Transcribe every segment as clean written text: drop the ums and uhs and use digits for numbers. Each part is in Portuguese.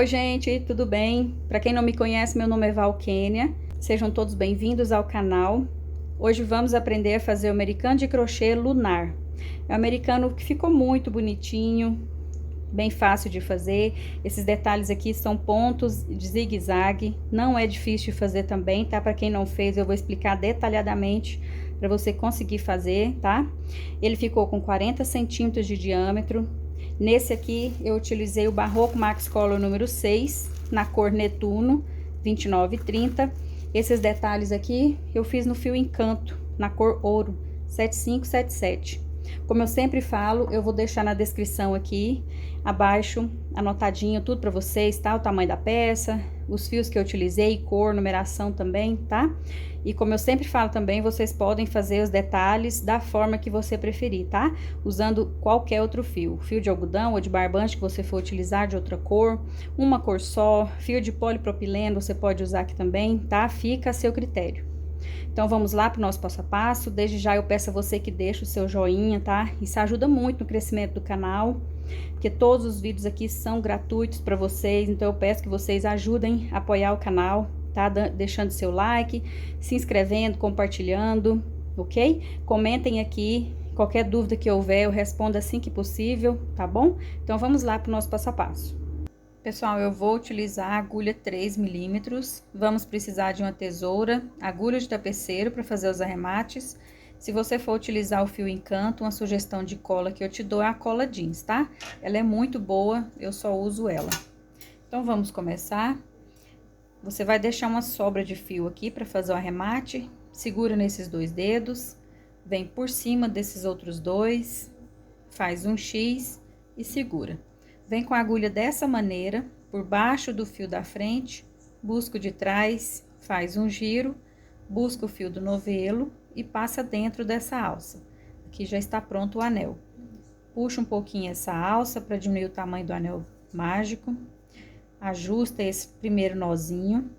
Oi, gente, tudo bem? Para quem não me conhece, meu nome é Val Kênia. Sejam todos bem-vindos ao canal. Hoje vamos aprender a fazer o americano de crochê lunar. É um americano que ficou muito bonitinho, bem fácil de fazer. Esses detalhes aqui são pontos de zigue-zague, não é difícil de fazer também, tá? Para quem não fez, eu vou explicar detalhadamente para você conseguir fazer, tá? Ele ficou com 40 centímetros de diâmetro. Nesse aqui, eu utilizei o Barroco Max Color número 6, na cor Netuno, 29,30. Esses detalhes aqui, eu fiz no fio Encanto, na cor Ouro, 7577. Como eu sempre falo, eu vou deixar na descrição aqui, abaixo, anotadinho tudo para vocês, tá? O tamanho da peça, os fios que eu utilizei, cor, numeração também, tá? E como eu sempre falo também, vocês podem fazer os detalhes da forma que você preferir, tá? Usando qualquer outro fio. Fio de algodão ou de barbante que você for utilizar de outra cor, uma cor só, fio de polipropileno você pode usar aqui também, tá? Fica a seu critério. Então, vamos lá para o nosso passo a passo. Desde já eu peço a você que deixe o seu joinha, tá? Isso ajuda muito no crescimento do canal, porque todos os vídeos aqui são gratuitos para vocês. Então, eu peço que vocês ajudem a apoiar o canal, tá? Deixando seu like, se inscrevendo, compartilhando, ok? Comentem aqui, qualquer dúvida que houver, eu respondo assim que possível, tá bom? Então, vamos lá para o nosso passo a passo. Pessoal, eu vou utilizar a agulha 3 milímetros, vamos precisar de uma tesoura, agulha de tapeceiro para fazer os arremates. Se você for utilizar o fio Encanto, uma sugestão de cola que eu te dou é a cola jeans, tá? Ela é muito boa, eu só uso ela. Então, vamos começar. Você vai deixar uma sobra de fio aqui para fazer o arremate, segura nesses dois dedos, vem por cima desses outros dois, faz um X e segura. Vem com a agulha dessa maneira, por baixo do fio da frente, busca o de trás, faz um giro, busca o fio do novelo e passa dentro dessa alça. Aqui já está pronto o anel. Puxa um pouquinho essa alça para diminuir o tamanho do anel mágico. Ajusta esse primeiro nozinho.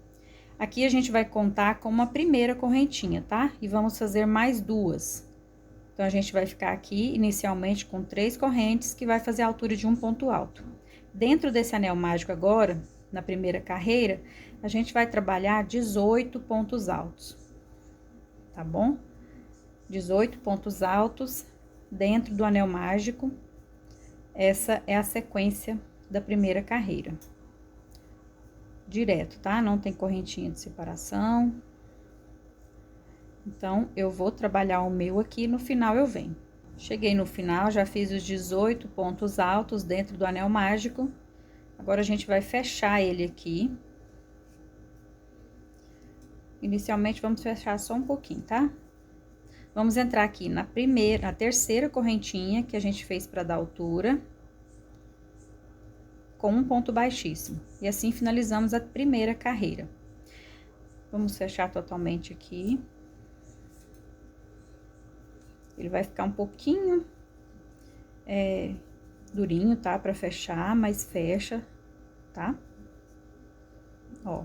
Aqui a gente vai contar com uma primeira correntinha, tá? E vamos fazer mais duas. Então, a gente vai ficar aqui, inicialmente, com 3 correntes, que vai fazer a altura de um ponto alto. Dentro desse anel mágico agora, na primeira carreira, a gente vai trabalhar 18 pontos altos, tá bom? 18 pontos altos dentro do anel mágico. Essa é a sequência da primeira carreira. Direto, tá? Não tem correntinha de separação. Então, eu vou trabalhar o meu aqui, no final eu venho. Cheguei no final, já fiz os 18 pontos altos dentro do anel mágico. Agora, a gente vai fechar ele aqui. Inicialmente, vamos fechar só um pouquinho, tá? Vamos entrar aqui na terceira correntinha que a gente fez para dar altura, com um ponto baixíssimo. E assim, finalizamos a primeira carreira. Vamos fechar totalmente aqui. Ele vai ficar um pouquinho durinho, tá? Pra fechar, mas fecha, tá? Ó.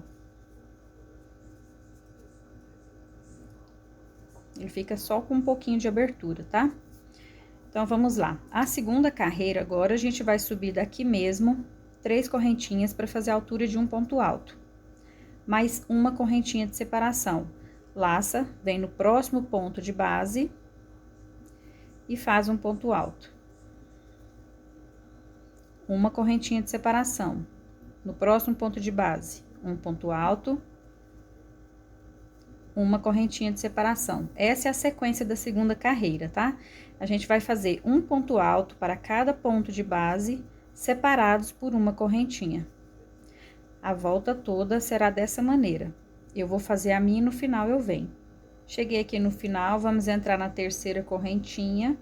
Ele fica só com um pouquinho de abertura, tá? Então, vamos lá. A segunda carreira, agora, a gente vai subir daqui mesmo 3 correntinhas pra fazer a altura de um ponto alto. Mais uma correntinha de separação. Laça, vem no próximo ponto de base e faz um ponto alto. Uma correntinha de separação. No próximo ponto de base, um ponto alto, uma correntinha de separação. Essa é a sequência da segunda carreira, tá? A gente vai fazer um ponto alto para cada ponto de base, separados por uma correntinha. A volta toda será dessa maneira. Eu vou fazer a minha e no final eu venho. Cheguei aqui no final, vamos entrar na terceira correntinha,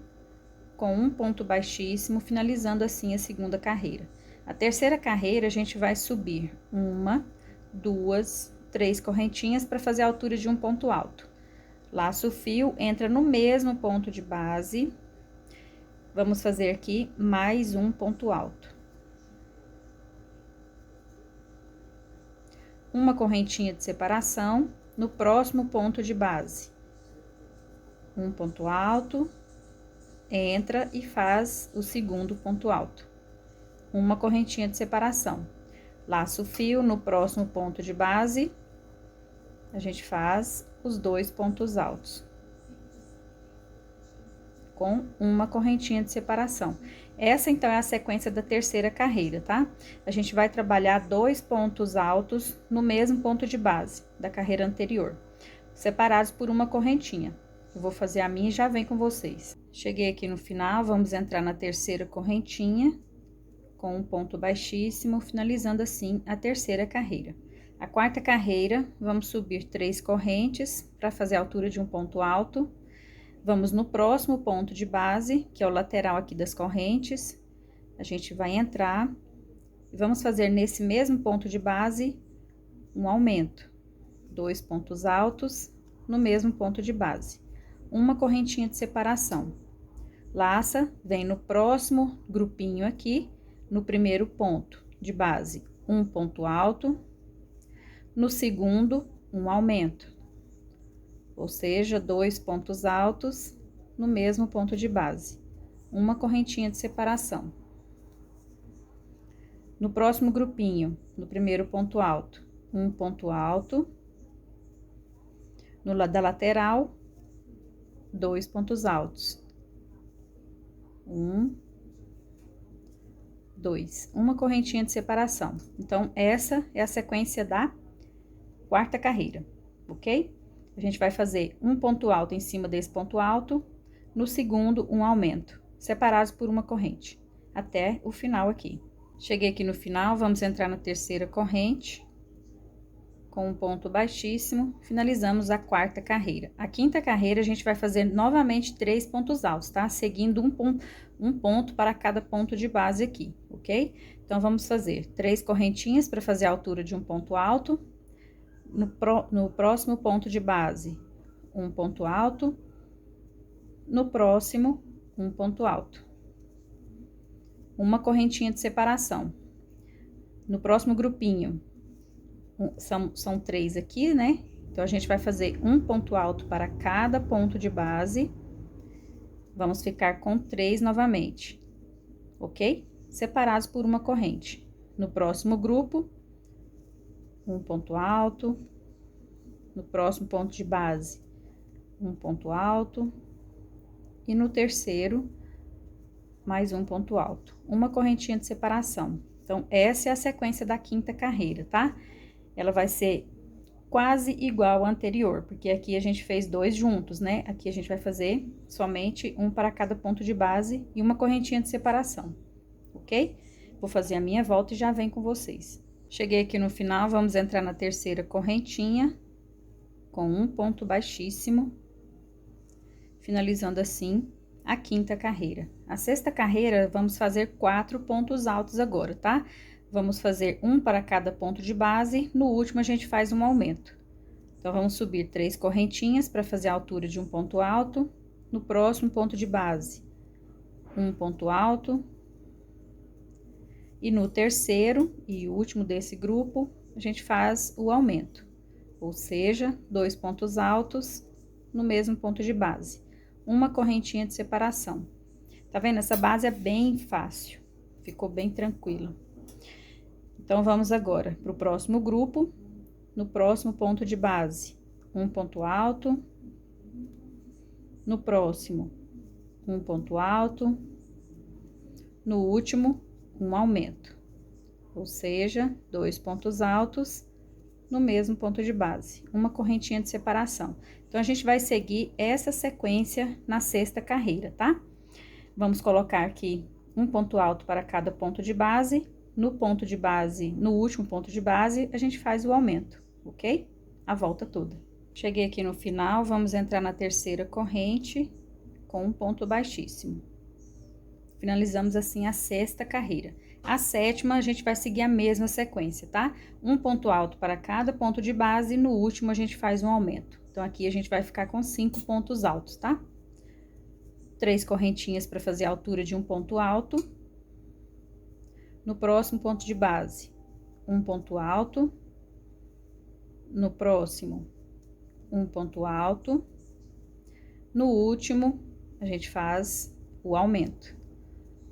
com um ponto baixíssimo, finalizando assim a segunda carreira. A terceira carreira, a gente vai subir 1, 2, 3 correntinhas para fazer a altura de um ponto alto. Laça o fio, entra no mesmo ponto de base. Vamos fazer aqui mais um ponto alto. Uma correntinha de separação no próximo ponto de base. Um ponto alto, entra e faz o segundo ponto alto. Uma correntinha de separação. Laço o fio, no próximo ponto de base, a gente faz os 2 pontos altos. Com uma correntinha de separação. Essa, então, é a sequência da terceira carreira, tá? A gente vai trabalhar 2 pontos altos no mesmo ponto de base da carreira anterior, separados por uma correntinha. Eu vou fazer a minha e já vem com vocês. Cheguei aqui no final, vamos entrar na terceira correntinha, com um ponto baixíssimo, finalizando assim a terceira carreira. A quarta carreira, vamos subir 3 correntes para fazer a altura de um ponto alto. Vamos no próximo ponto de base, que é o lateral aqui das correntes. A gente vai entrar e vamos fazer nesse mesmo ponto de base um aumento. 2 pontos altos no mesmo ponto de base. Uma correntinha de separação. Laça, vem no próximo grupinho aqui, no primeiro ponto de base, um ponto alto. No segundo, um aumento. Ou seja, 2 pontos altos no mesmo ponto de base, uma correntinha de separação. No próximo grupinho, no primeiro ponto alto, um ponto alto. No lado da lateral, 2 pontos altos. 1, 2, uma correntinha de separação. Então, essa é a sequência da quarta carreira, ok? A gente vai fazer um ponto alto em cima desse ponto alto, no segundo, um aumento, separados por uma corrente, até o final aqui. Cheguei aqui no final, vamos entrar na terceira corrente, com um ponto baixíssimo, finalizamos a quarta carreira. A quinta carreira, a gente vai fazer novamente 3 pontos altos, tá? Seguindo um ponto para cada ponto de base aqui, ok? Então, vamos fazer 3 correntinhas para fazer a altura de um ponto alto. No próximo ponto de base, um ponto alto. No próximo, um ponto alto. Uma correntinha de separação. No próximo grupinho, são 3 aqui, né? Então, a gente vai fazer um ponto alto para cada ponto de base. Vamos ficar com 3 novamente, ok? Separados por uma corrente. No próximo grupo, um ponto alto. No próximo ponto de base, um ponto alto. E no terceiro, mais um ponto alto. Uma correntinha de separação. Então, essa é a sequência da quinta carreira, tá? Ela vai ser quase igual à anterior, porque aqui a gente fez 2 juntos, né? Aqui a gente vai fazer somente um para cada ponto de base e uma correntinha de separação, ok? Vou fazer a minha volta e já venho com vocês. Cheguei aqui no final, vamos entrar na terceira correntinha, com um ponto baixíssimo, finalizando assim a quinta carreira. A sexta carreira, vamos fazer 4 pontos altos agora, tá? Vamos fazer um para cada ponto de base, no último a gente faz um aumento. Então, vamos subir 3 correntinhas para fazer a altura de um ponto alto. No próximo ponto de base, um ponto alto. E no terceiro e último desse grupo, a gente faz o aumento. Ou seja, 2 pontos altos no mesmo ponto de base. Uma correntinha de separação. Tá vendo? Essa base é bem fácil. Ficou bem tranquilo. Então, vamos agora para o próximo grupo. No próximo ponto de base, um ponto alto. No próximo, um ponto alto. No último, um aumento. Ou seja, 2 pontos altos no mesmo ponto de base, uma correntinha de separação. Então, a gente vai seguir essa sequência na sexta carreira, tá? Vamos colocar aqui um ponto alto para cada ponto de base. No ponto de base, no último ponto de base, a gente faz o aumento, ok? A volta toda. Cheguei aqui no final, vamos entrar na terceira corrente com um ponto baixíssimo. Finalizamos assim a sexta carreira. A sétima, a gente vai seguir a mesma sequência, tá? Um ponto alto para cada ponto de base e no último a gente faz um aumento. Então, aqui a gente vai ficar com 5 pontos altos, tá? 3 correntinhas para fazer a altura de um ponto alto. No próximo ponto de base, um ponto alto. No próximo, um ponto alto. No último, a gente faz o aumento.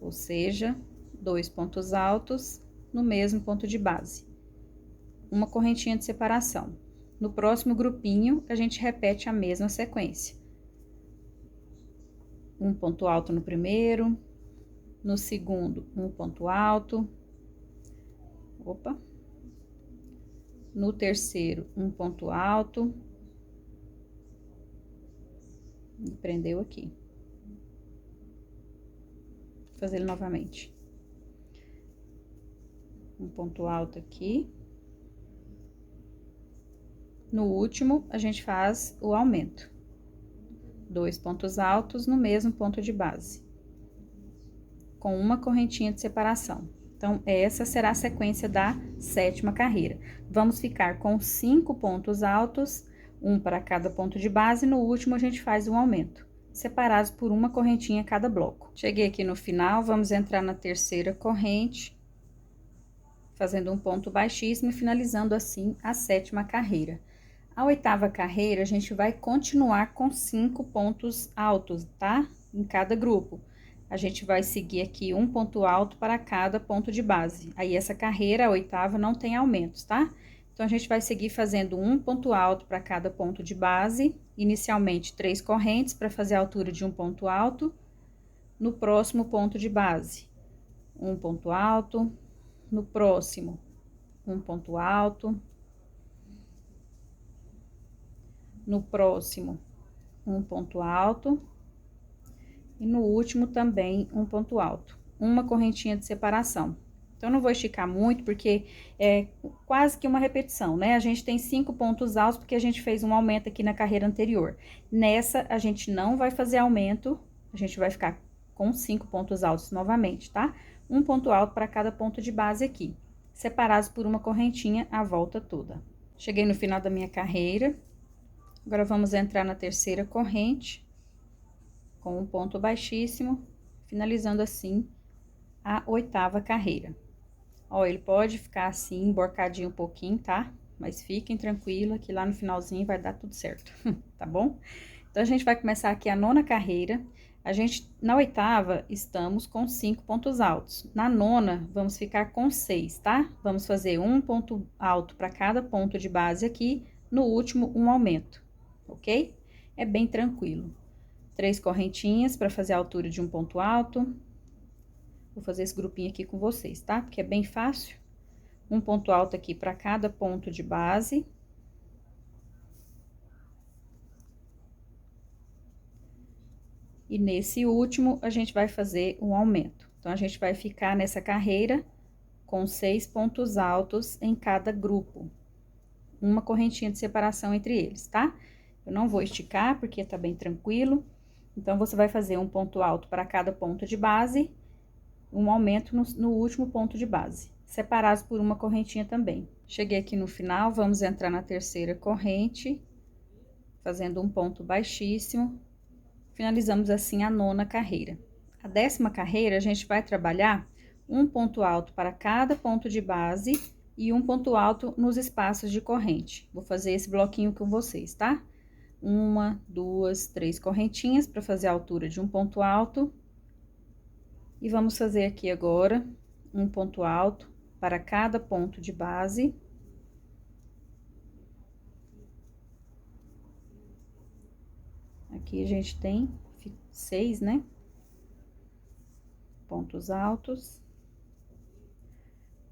Ou seja, 2 pontos altos no mesmo ponto de base. Uma correntinha de separação. No próximo grupinho, a gente repete a mesma sequência. Um ponto alto no primeiro, no segundo, um ponto alto. Opa! No terceiro, um ponto alto. E prendeu aqui. Vou fazer ele novamente. Um ponto alto aqui. No último, a gente faz o aumento. 2 pontos altos no mesmo ponto de base, com uma correntinha de separação. Então, essa será a sequência da 7ª carreira. Vamos ficar com 5 pontos altos, um para cada ponto de base, e no último a gente faz um aumento, separados por uma correntinha cada bloco. Cheguei aqui no final, vamos entrar na 3ª corrente, fazendo um ponto baixíssimo e finalizando assim a 7ª carreira. A 8ª carreira, a gente vai continuar com 5 pontos altos, tá? Em cada grupo. A gente vai seguir aqui um ponto alto para cada ponto de base. Aí, essa carreira, a 8ª, não tem aumentos, tá? Então, a gente vai seguir fazendo um ponto alto para cada ponto de base. Inicialmente, 3 correntes para fazer a altura de um ponto alto. No próximo ponto de base, um ponto alto. No próximo, um ponto alto. No próximo, um ponto alto. E no último também um ponto alto. Uma correntinha de separação. Então, não vou esticar muito, porque é quase que uma repetição, né? A gente tem 5 pontos altos, porque a gente fez um aumento aqui na carreira anterior. Nessa, a gente não vai fazer aumento, a gente vai ficar com 5 pontos altos novamente, tá? Um ponto alto para cada ponto de base aqui, separados por uma correntinha a volta toda. Cheguei no final da minha carreira. Agora, vamos entrar na 3ª corrente, com um ponto baixíssimo, finalizando assim a 8ª carreira. Ó, ele pode ficar assim, emborcadinho um pouquinho, tá? Mas fiquem tranquilos que lá no finalzinho vai dar tudo certo, tá bom? Então, a gente vai começar aqui a 9ª carreira. Na 8ª, estamos com 5 pontos altos. Na 9ª, vamos ficar com 6, tá? Vamos fazer um ponto alto para cada ponto de base aqui, no último, um aumento. Ok? É bem tranquilo. 3 correntinhas para fazer a altura de um ponto alto. Vou fazer esse grupinho aqui com vocês, tá? Porque é bem fácil. Um ponto alto aqui para cada ponto de base. E nesse último, a gente vai fazer um aumento. Então, a gente vai ficar nessa carreira com 6 pontos altos em cada grupo. Uma correntinha de separação entre eles, tá? Eu não vou esticar, porque tá bem tranquilo. Então, você vai fazer um ponto alto para cada ponto de base, um aumento no último ponto de base, separados por uma correntinha também. Cheguei aqui no final, vamos entrar na 3ª corrente, fazendo um ponto baixíssimo. Finalizamos assim a 9ª carreira. A 10ª carreira, a gente vai trabalhar um ponto alto para cada ponto de base e um ponto alto nos espaços de corrente. Vou fazer esse bloquinho com vocês, tá? 1, 2, 3 correntinhas para fazer a altura de um ponto alto. E vamos fazer aqui agora um ponto alto para cada ponto de base. Aqui a gente tem 6, né? Pontos altos.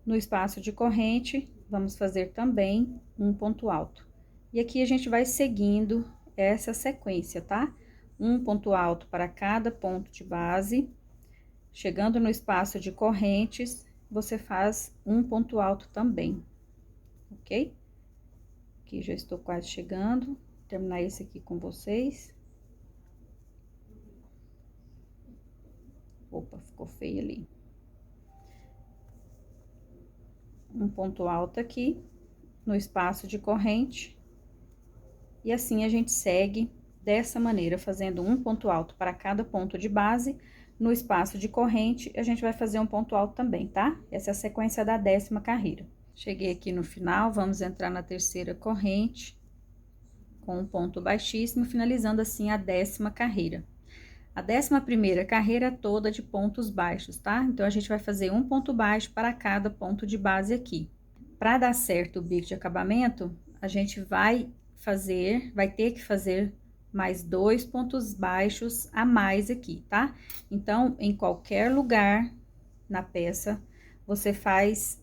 No espaço de corrente, vamos fazer também um ponto alto. E aqui a gente vai seguindo essa sequência, tá? Um ponto alto para cada ponto de base. Chegando no espaço de correntes, você faz um ponto alto também, ok? Aqui já estou quase chegando. Vou terminar esse aqui com vocês. Opa, ficou feio ali. Um ponto alto aqui, no espaço de corrente. E assim a gente segue dessa maneira, fazendo um ponto alto para cada ponto de base. No espaço de corrente, a gente vai fazer um ponto alto também, tá? Essa é a sequência da 10ª carreira. Cheguei aqui no final, vamos entrar na 3ª corrente, com um ponto baixíssimo, finalizando assim a 10ª carreira. A 11ª carreira toda de pontos baixos, tá? Então, a gente vai fazer um ponto baixo para cada ponto de base aqui. Para dar certo o bico de acabamento, a gente vai ter que fazer mais 2 pontos baixos a mais aqui, tá? Então, em qualquer lugar na peça, você faz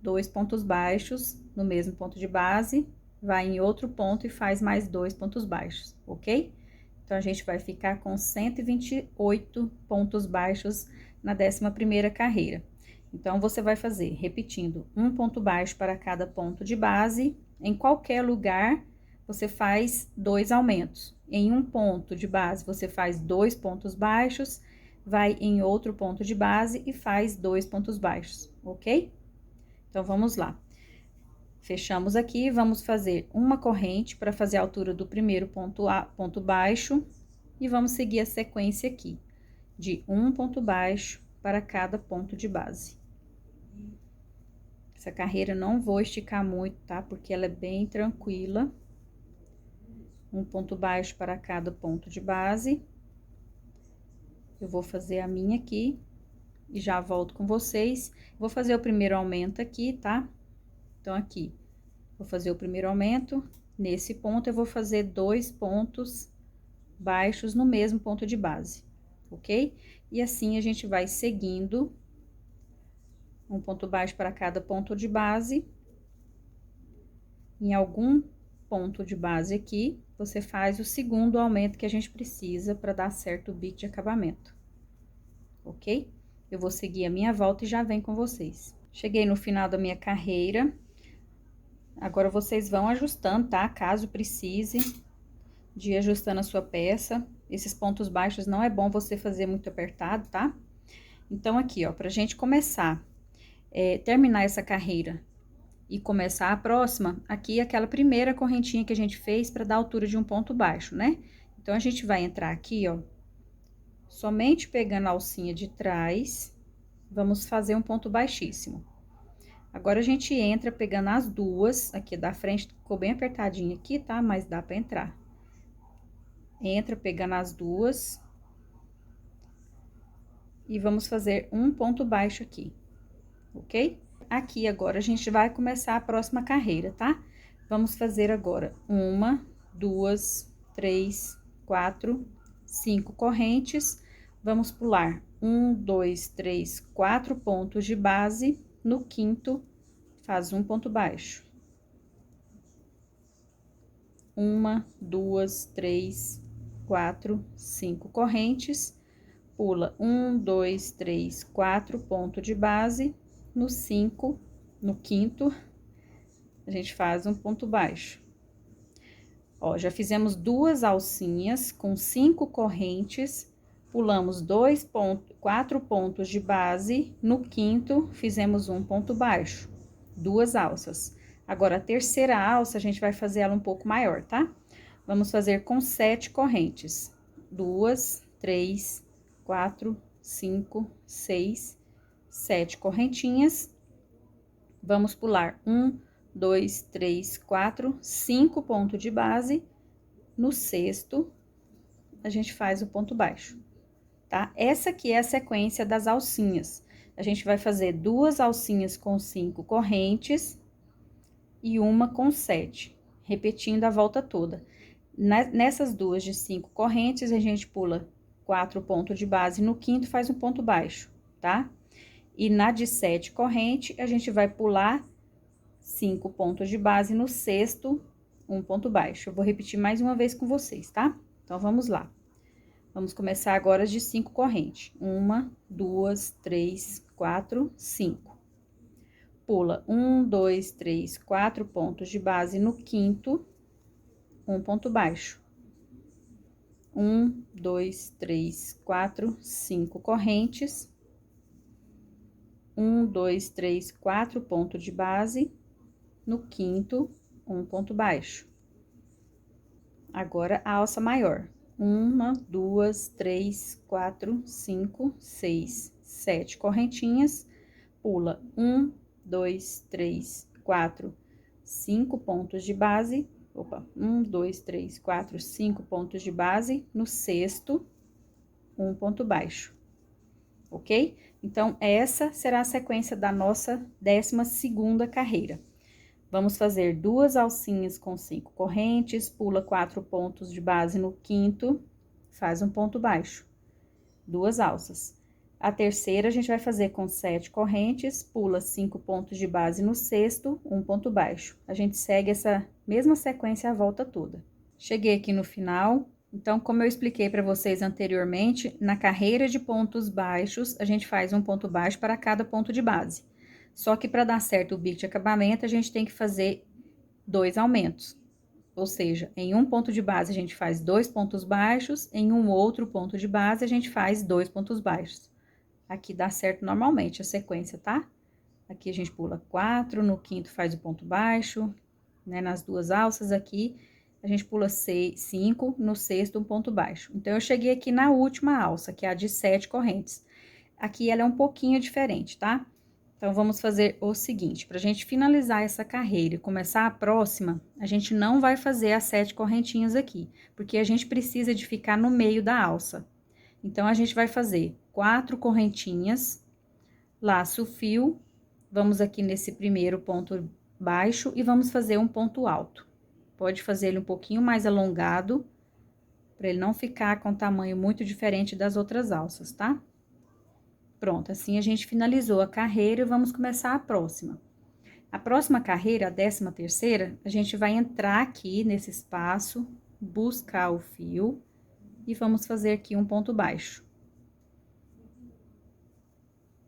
2 pontos baixos no mesmo ponto de base, vai em outro ponto e faz mais 2 pontos baixos, ok? Então, a gente vai ficar com 128 pontos baixos na 11ª carreira. Então, você vai fazer, repetindo, um ponto baixo para cada ponto de base. Em qualquer lugar, você faz 2 aumentos. Em um ponto de base, você faz 2 pontos baixos, vai em outro ponto de base e faz 2 pontos baixos, ok? Então, vamos lá. Fechamos aqui, vamos fazer uma corrente para fazer a altura do primeiro ponto baixo e vamos seguir a sequência aqui, de um ponto baixo para cada ponto de base. Essa carreira eu não vou esticar muito, tá? Porque ela é bem tranquila. Um ponto baixo para cada ponto de base. Eu vou fazer a minha aqui e já volto com vocês. Vou fazer o primeiro aumento aqui, tá? Então, aqui, vou fazer o primeiro aumento. Nesse ponto, eu vou fazer 2 pontos baixos no mesmo ponto de base, ok? E assim, a gente vai seguindo um ponto baixo para cada ponto de base. Em algum ponto de base aqui, você faz o segundo aumento que a gente precisa para dar certo o bico de acabamento, ok? Eu vou seguir a minha volta e já venho com vocês. Cheguei no final da minha carreira. Agora, vocês vão ajustando, tá? Caso precise de ir ajustando a sua peça. Esses pontos baixos não é bom você fazer muito apertado, tá? Então, aqui, ó, pra gente começar, terminar essa carreira e começar a próxima, aqui é aquela primeira correntinha que a gente fez pra dar a altura de um ponto baixo, né? Então, a gente vai entrar aqui, ó, somente pegando a alcinha de trás, vamos fazer um ponto baixíssimo. Agora, a gente entra pegando as duas, aqui da frente, ficou bem apertadinho aqui, tá? Mas dá pra entrar. Entra pegando as duas. E vamos fazer um ponto baixo aqui, ok? Aqui, agora, a gente vai começar a próxima carreira, tá? Vamos fazer agora 1, 2, 3, 4, 5 correntes. Vamos pular 1, 2, 3, 4 pontos de base. No quinto, faz um ponto baixo. 1, 2, 3, 4, 5 correntes. Pula 1, 2, 3, 4 ponto de base. No 5, no quinto, a gente faz um ponto baixo. Ó, já fizemos 2 alcinhas com 5 correntes. Pulamos 4 pontos de base, no quinto, fizemos um ponto baixo, 2 alças. Agora, a terceira alça, a gente vai fazer ela um pouco maior, tá? Vamos fazer com 7 correntes. 2, 3, 4, 5, 6, 7 correntinhas. Vamos pular 1, 2, 3, 4, 5 pontos de base. No sexto, a gente faz o ponto baixo. Tá? Essa aqui é a sequência das alcinhas. A gente vai fazer 2 alcinhas com 5 correntes e uma com 7, repetindo a volta toda. Nessas duas de 5 correntes, a gente pula 4 pontos de base, no quinto faz um ponto baixo, tá? E na de 7 corrente, a gente vai pular 5 pontos de base, no sexto, um ponto baixo. Eu vou repetir mais uma vez com vocês, tá? Então, vamos lá. Vamos começar agora as de 5 correntes. 1, 2, 3, 4, 5. Pula 1, 2, 3, 4 pontos de base no quinto, um ponto baixo. 1, 2, 3, 4, 5 correntes. 1, 2, 3, 4 pontos de base. No quinto, um ponto baixo. Agora, a alça maior. 1, 2, 3, 4, 5, 6, 7 correntinhas, pula 1, 2, 3, 4, 5 pontos de base, 1, 2, 3, 4, 5 pontos de base, no sexto, um ponto baixo, ok? Então, essa será a sequência da nossa 12ª carreira. Vamos fazer 2 alcinhas com 5 correntes, pula 4 pontos de base no quinto, faz um ponto baixo, 2 alças. A terceira, a gente vai fazer com 7 correntes, pula 5 pontos de base no sexto, um ponto baixo. A gente segue essa mesma sequência a volta toda. Cheguei aqui no final, então, como eu expliquei para vocês anteriormente, na carreira de pontos baixos, a gente faz um ponto baixo para cada ponto de base. Só que para dar certo o bico de acabamento, a gente tem que fazer 2 aumentos. Ou seja, em um ponto de base a gente faz 2 pontos baixos, em um outro ponto de base a gente faz 2 pontos baixos. Aqui dá certo normalmente a sequência, tá? Aqui a gente pula 4, no quinto faz o ponto baixo, né? Nas 2 alças aqui, a gente pula 5, no sexto um ponto baixo. Então, eu cheguei aqui na última alça, que é a de 7 correntes. Aqui ela é um pouquinho diferente, tá? Então, vamos fazer o seguinte, pra gente finalizar essa carreira e começar a próxima, a gente não vai fazer as 7 correntinhas aqui, porque a gente precisa de ficar no meio da alça. Então, a gente vai fazer 4 correntinhas, laço o fio, vamos aqui nesse primeiro ponto baixo e vamos fazer um ponto alto. Pode fazer ele um pouquinho mais alongado, para ele não ficar com tamanho muito diferente das outras alças, tá? Pronto, assim a gente finalizou a carreira e vamos começar a próxima. A próxima carreira, a 13ª, a gente vai entrar aqui nesse espaço, buscar o fio e vamos fazer aqui um ponto baixo.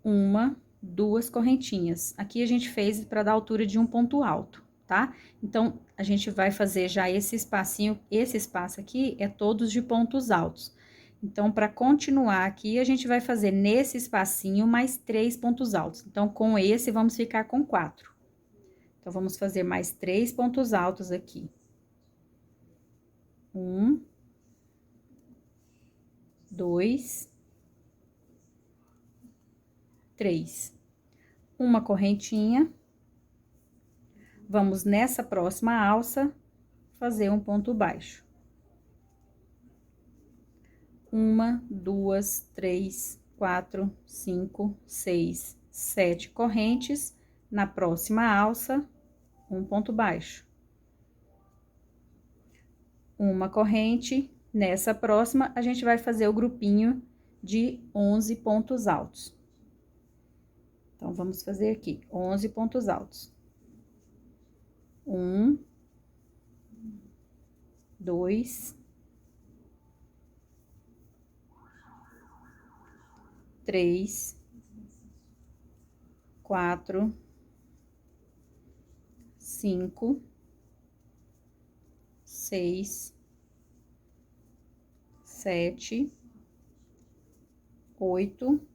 1, 2 correntinhas. Aqui a gente fez para dar altura de um ponto alto, tá? Então, a gente vai fazer já esse espacinho, esse espaço aqui é todos de pontos altos. Então, para continuar aqui, a gente vai fazer nesse espacinho mais 3 pontos altos. Então, com esse, vamos ficar com 4. Então, vamos fazer mais 3 pontos altos aqui. 1, 2, 3. Uma correntinha. Vamos nessa próxima alça, fazer um ponto baixo. 1, 2, 3, 4, 5, 6, 7 correntes. Na próxima alça, um ponto baixo. Uma corrente. Nessa próxima, a gente vai fazer o grupinho de 11 pontos altos. Então, vamos fazer aqui 11 pontos altos. 1, 2, 3, 4, 5, 6, 7, 8,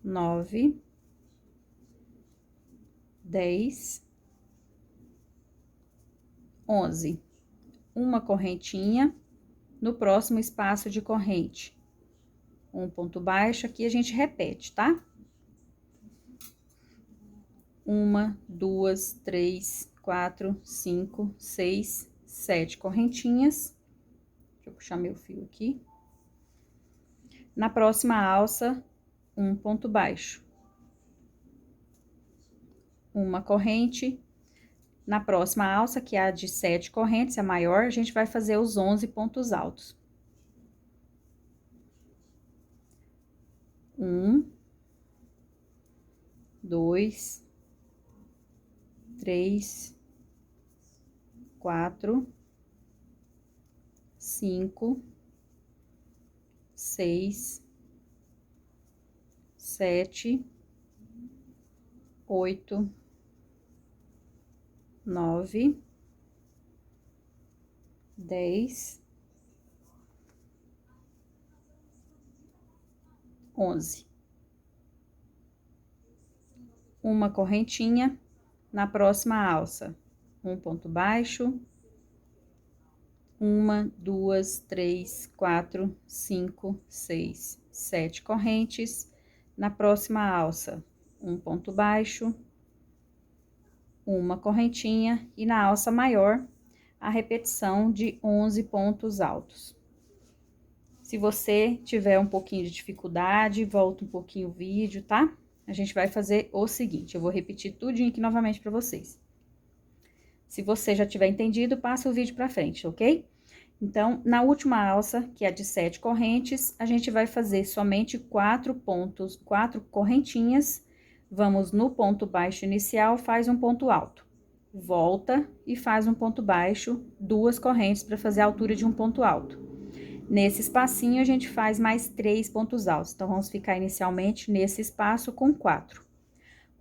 9, 10, 11. Uma correntinha. No próximo espaço de corrente, um ponto baixo, aqui a gente repete, tá? 1, 2, 3, 4, 5, 6, 7 correntinhas. Deixa eu puxar meu fio aqui. Na próxima alça, um ponto baixo. Uma corrente. Na próxima alça, que é a de 7 correntes, a maior, a gente vai fazer os 11 pontos altos. 1, 2, 3, 4, 5, 6, 7, 8, 9, 10, 11. Uma correntinha. Na próxima alça, um ponto baixo. 1, 2, 3, 4, 5, 6, 7 correntes. Na próxima alça, um ponto baixo. Uma correntinha. E na alça maior, a repetição de 11 pontos altos. Se você tiver um pouquinho de dificuldade, volta um pouquinho o vídeo, tá? A gente vai fazer o seguinte, eu vou repetir tudinho aqui novamente para vocês. Se você já tiver entendido, passa o vídeo para frente, ok? Então, na última alça, que é a de 7 correntes, a gente vai fazer somente 4 correntinhas. Vamos no ponto baixo inicial, faz um ponto alto. Volta e faz um ponto baixo, 2 correntes para fazer a altura de um ponto alto. Nesse espacinho, a gente faz mais 3 pontos altos. Então, vamos ficar inicialmente nesse espaço com 4.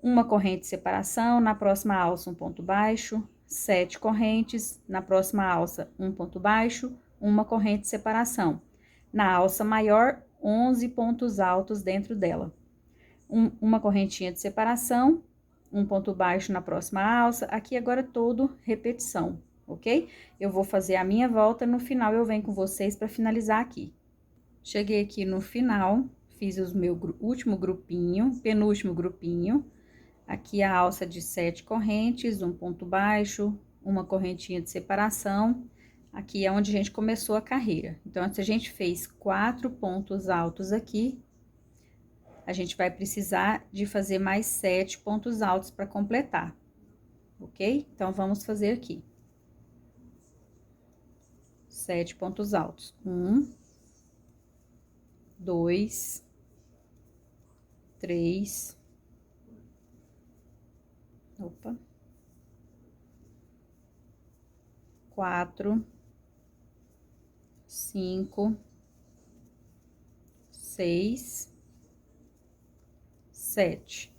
Uma corrente de separação, na próxima alça, um ponto baixo, 7 correntes, na próxima alça, um ponto baixo, uma corrente de separação. Na alça maior, 11 pontos altos dentro dela. Uma correntinha de separação, um ponto baixo na próxima alça, aqui agora todo repetição, ok? Eu vou fazer a minha volta, no final eu venho com vocês para finalizar aqui. Cheguei aqui no final, fiz o meu último grupinho, penúltimo grupinho. Aqui a alça de 7 correntes, um ponto baixo, uma correntinha de separação. Aqui é onde a gente começou a carreira. Então, se a gente fez 4 pontos altos aqui, a gente vai precisar de fazer mais 7 pontos altos para completar, ok? Então, vamos fazer aqui. 7 pontos altos. 1, 2, 3, opa, 4, 5, 6, 7.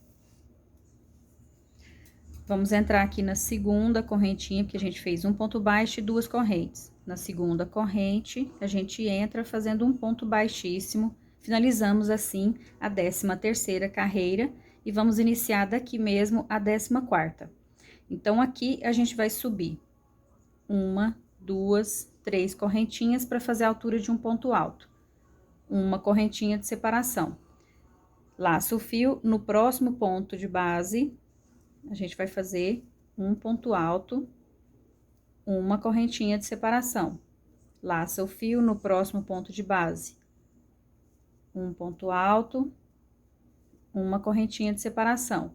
Vamos entrar aqui na segunda correntinha, porque a gente fez um ponto baixo e 2 correntes. Na segunda corrente, a gente entra fazendo um ponto baixíssimo, finalizamos assim a 13ª carreira e vamos iniciar daqui mesmo a 14ª. Então, aqui a gente vai subir 1, 2, 3 correntinhas para fazer a altura de um ponto alto. Uma correntinha de separação. Laço o fio, no próximo ponto de base, a gente vai fazer um ponto alto, uma correntinha de separação. Laça o fio no próximo ponto de base. Um ponto alto, uma correntinha de separação.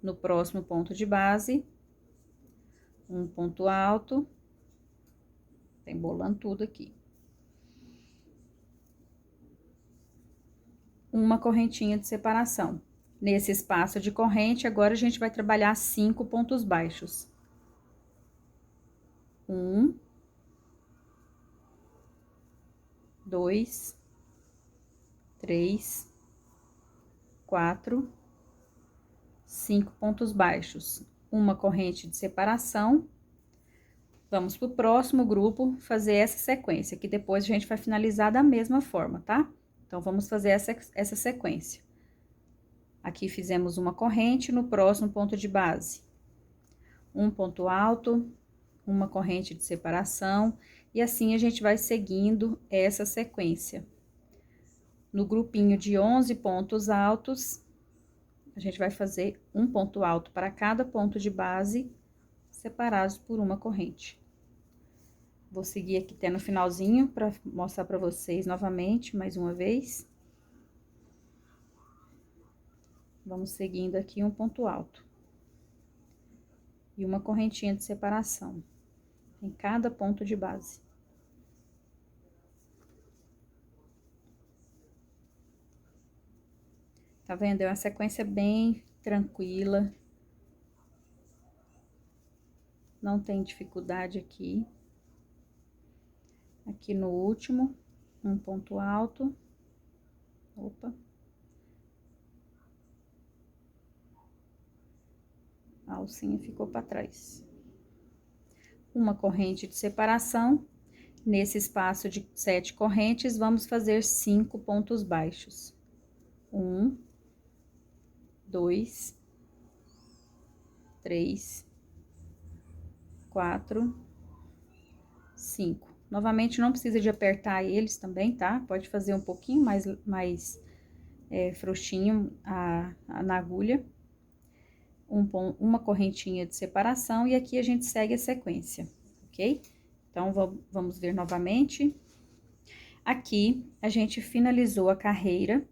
No próximo ponto de base, um ponto alto, tá embolando tudo aqui. Uma correntinha de separação. Nesse espaço de corrente, agora a gente vai trabalhar 5 pontos baixos. 1, 2, 3, 4, 5 pontos baixos. Uma corrente de separação. Vamos pro próximo grupo fazer essa sequência, que depois a gente vai finalizar da mesma forma, tá? Então, vamos fazer essa sequência. Aqui fizemos uma corrente no próximo ponto de base. Um ponto alto, uma corrente de separação, e assim a gente vai seguindo essa sequência. No grupinho de 11 pontos altos, a gente vai fazer um ponto alto para cada ponto de base, separados por uma corrente. Vou seguir aqui até no finalzinho para mostrar para vocês novamente, mais uma vez. Vamos seguindo aqui um ponto alto. E uma correntinha de separação em cada ponto de base. Tá vendo? É uma sequência bem tranquila. Não tem dificuldade aqui. Aqui no último, um ponto alto. Opa. A alcinha ficou para trás. Uma corrente de separação. Nesse espaço de 7 correntes, vamos fazer 5 pontos baixos. 1, 2, 3, 4, 5. Novamente, não precisa de apertar eles também, tá? Pode fazer um pouquinho mais frouxinho na agulha. Uma correntinha de separação e aqui a gente segue a sequência, ok? Então, vamos ver novamente. Aqui, a gente finalizou a carreira,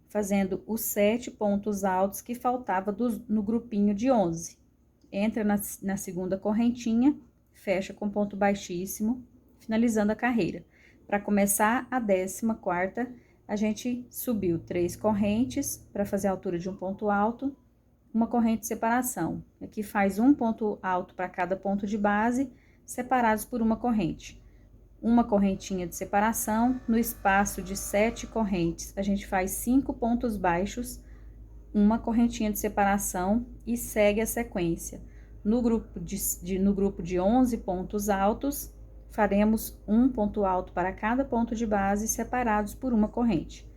fazendo os 7 pontos altos que faltava no grupinho de 11. Entra na segunda correntinha, fecha com ponto baixíssimo, finalizando a carreira. Para começar a 14ª, a gente subiu 3 correntes para fazer a altura de um ponto alto, uma corrente de separação. Aqui faz um ponto alto para cada ponto de base, separados por uma corrente. Uma correntinha de separação, no espaço de 7 correntes, a gente faz 5 pontos baixos, uma correntinha de separação e segue a sequência. No grupo de 11 pontos altos, faremos um ponto alto para cada ponto de base, separados por uma corrente.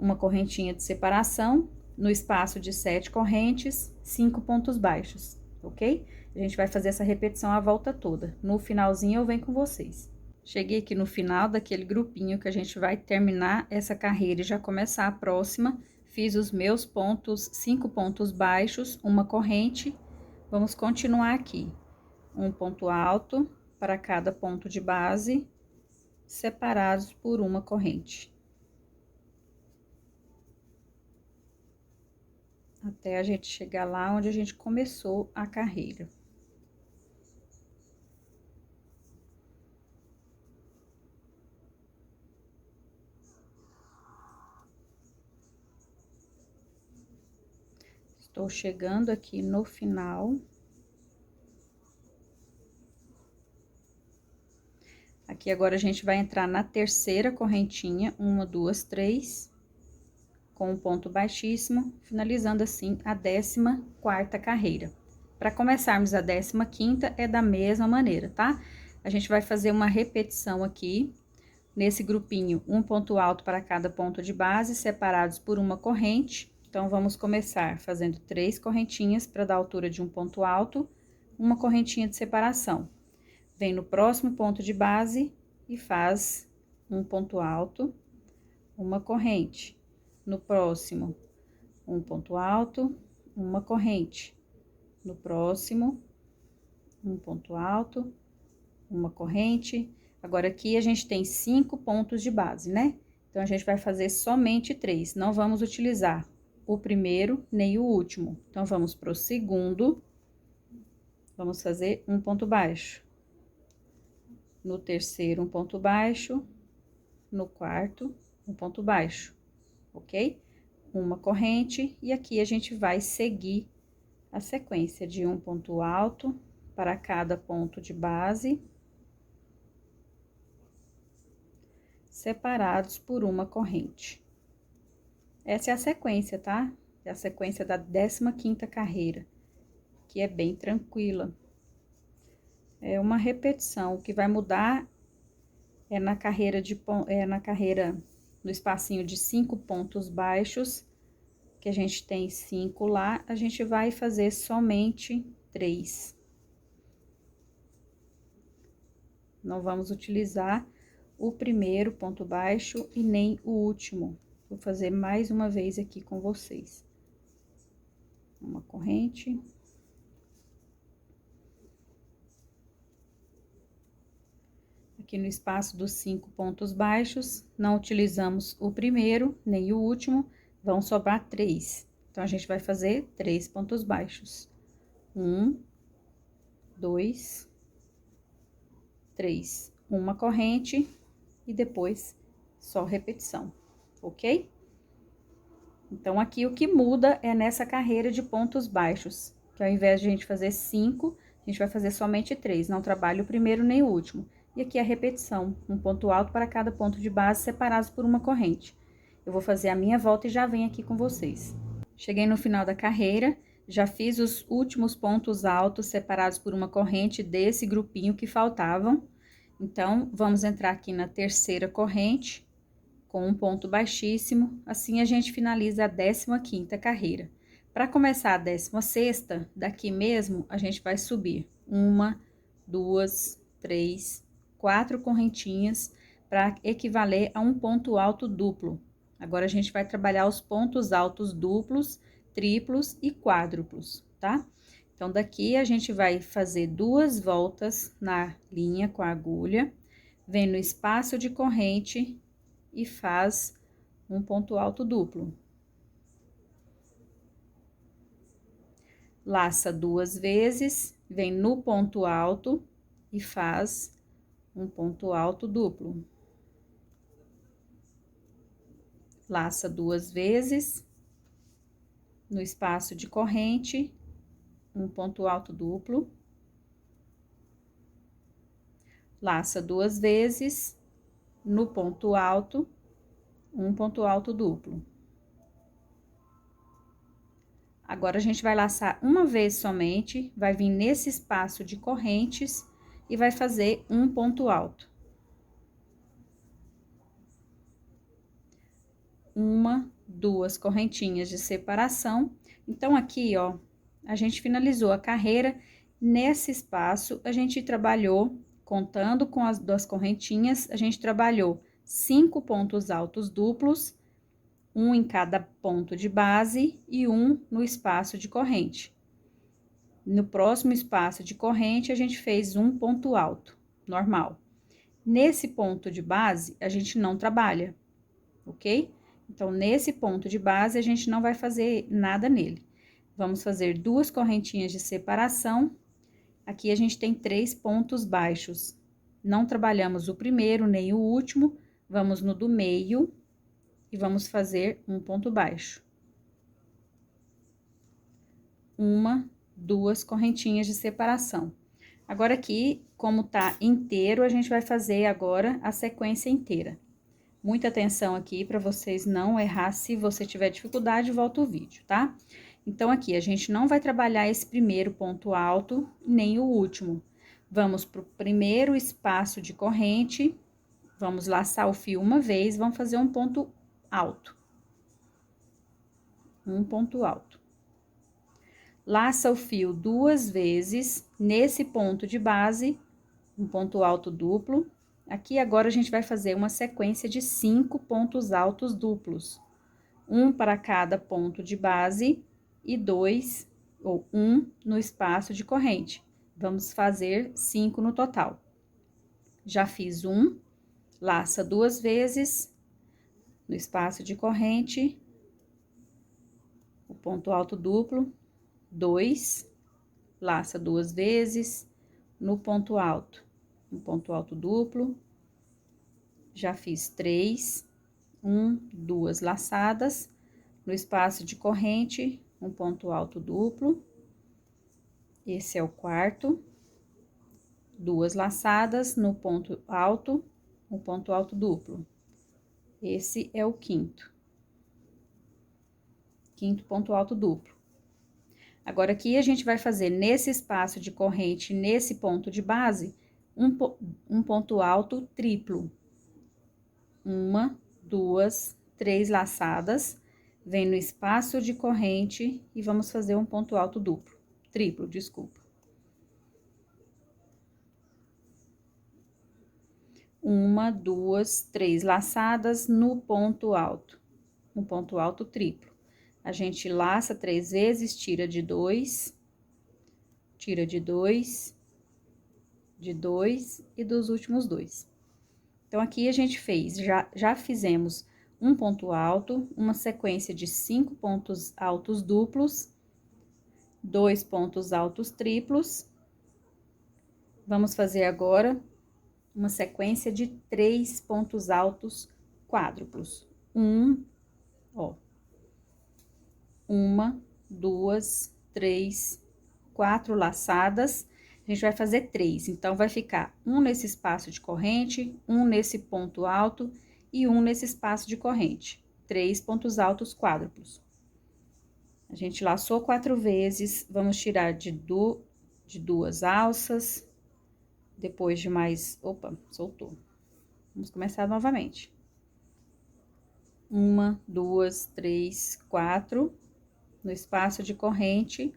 Uma correntinha de separação, no espaço de 7 correntes, 5 pontos baixos, ok? A gente vai fazer essa repetição a volta toda. No finalzinho eu venho com vocês. Cheguei aqui no final daquele grupinho que a gente vai terminar essa carreira e já começar a próxima. Fiz os meus pontos, 5 pontos baixos, uma corrente. Vamos continuar aqui. Um ponto alto para cada ponto de base, separados por uma corrente. Até a gente chegar lá onde a gente começou a carreira. Estou chegando aqui no final. Aqui agora a gente vai entrar na terceira correntinha, 1, 2, 3, com um ponto baixíssimo, finalizando assim a 14ª carreira. Para começarmos a 15ª é da mesma maneira, tá? A gente vai fazer uma repetição aqui, nesse grupinho, um ponto alto para cada ponto de base, separados por uma corrente. Então, vamos começar fazendo 3 correntinhas para dar altura de um ponto alto, uma correntinha de separação. Vem no próximo ponto de base e faz um ponto alto, uma corrente. No próximo, um ponto alto, uma corrente. No próximo, um ponto alto, uma corrente. Agora, aqui a gente tem 5 pontos de base, né? Então, a gente vai fazer somente 3, não vamos utilizar o primeiro nem o último. Então, vamos pro segundo, vamos fazer um ponto baixo. No terceiro, um ponto baixo. No quarto, um ponto baixo, ok? Uma corrente, e aqui a gente vai seguir a sequência de um ponto alto para cada ponto de base, separados por uma corrente. Essa é a sequência, tá? É a sequência da 15ª carreira, que é bem tranquila. É uma repetição, o que vai mudar é na carreira no espacinho de 5 pontos baixos, que a gente tem 5 lá, a gente vai fazer somente 3. Não vamos utilizar o primeiro ponto baixo e nem o último. Vou fazer mais uma vez aqui com vocês. Uma corrente. Aqui no espaço dos 5 pontos baixos, não utilizamos o primeiro nem o último, vão sobrar 3. Então, a gente vai fazer 3 pontos baixos. 1, 2, 3. Uma corrente e depois só repetição, ok? Então, aqui o que muda é nessa carreira de pontos baixos, que ao invés de a gente fazer 5, a gente vai fazer somente 3, não trabalha o primeiro nem o último. E aqui a repetição, um ponto alto para cada ponto de base, separados por uma corrente. Eu vou fazer a minha volta e já venho aqui com vocês. Cheguei no final da carreira, já fiz os últimos pontos altos separados por uma corrente desse grupinho que faltavam. Então, vamos entrar aqui na terceira corrente, com um ponto baixíssimo, assim a gente finaliza a 15ª carreira. Para começar a 16ª, daqui mesmo, a gente vai subir 1, 2, 3, 4 correntinhas, para equivaler a um ponto alto duplo. Agora, a gente vai trabalhar os pontos altos duplos, triplos e quádruplos, tá? Então, daqui a gente vai fazer 2 voltas na linha com a agulha, vem no espaço de corrente e faz um ponto alto duplo. Laça 2 vezes, vem no ponto alto e faz um ponto alto duplo. Laça 2 vezes, no espaço de corrente, um ponto alto duplo. Laça 2 vezes, no ponto alto, um ponto alto duplo. Agora, a gente vai laçar uma vez somente, vai vir nesse espaço de correntes e vai fazer um ponto alto. Uma, 2 correntinhas de separação. Então, aqui, ó, a gente finalizou a carreira. Nesse espaço, a gente trabalhou, contando com as 2 correntinhas, a gente trabalhou 5 pontos altos duplos, um em cada ponto de base e um no espaço de corrente. No próximo espaço de corrente, a gente fez um ponto alto, normal. Nesse ponto de base, a gente não trabalha, ok? Então, nesse ponto de base, a gente não vai fazer nada nele. Vamos fazer 2 correntinhas de separação. Aqui, a gente tem 3 pontos baixos. Não trabalhamos o primeiro nem o último, vamos no do meio e vamos fazer um ponto baixo. Uma, 2 correntinhas de separação. Agora, aqui, como tá inteiro, a gente vai fazer agora a sequência inteira. Muita atenção aqui para vocês não errar. Se você tiver dificuldade, volta o vídeo, tá? Então, aqui, a gente não vai trabalhar esse primeiro ponto alto, nem o último. Vamos pro primeiro espaço de corrente, vamos laçar o fio uma vez, vamos fazer um ponto alto. Um ponto alto. Laça o fio 2 vezes, nesse ponto de base, um ponto alto duplo. Aqui, agora, a gente vai fazer uma sequência de 5 pontos altos duplos. Um para cada ponto de base e 2, ou 1, no espaço de corrente. Vamos fazer 5 no total. Já fiz um, laça 2 vezes, no espaço de corrente, o ponto alto duplo, 2, laça 2 vezes, no ponto alto, um ponto alto duplo. Já fiz 3, 1, 2 laçadas, no espaço de corrente, um ponto alto duplo. Esse é o quarto. 2 laçadas no ponto alto, um ponto alto duplo. Esse é o quinto. Quinto ponto alto duplo. Agora, aqui, a gente vai fazer nesse espaço de corrente, nesse ponto de base, um ponto alto triplo. 1, 2, 3 laçadas, vem no espaço de corrente e vamos fazer um ponto alto duplo, triplo, desculpa. 1, 2, 3 laçadas no ponto alto, um ponto alto triplo. A gente laça 3 vezes, tira de 2, tira de 2, de 2 e dos últimos 2. Então, aqui a gente fez, já fizemos um ponto alto, uma sequência de 5 pontos altos duplos, 2 pontos altos triplos. Vamos fazer agora uma sequência de 3 pontos altos quádruplos. Ó. 1, 2, 3, 4 laçadas. A gente vai fazer 3, então, vai ficar um nesse espaço de corrente, um nesse ponto alto e um nesse espaço de corrente. 3 pontos altos quádruplos. A gente laçou 4 vezes, vamos tirar de 2 alças, depois de mais... Opa, soltou. Vamos começar novamente. 1, 2, 3, 4, no espaço de corrente,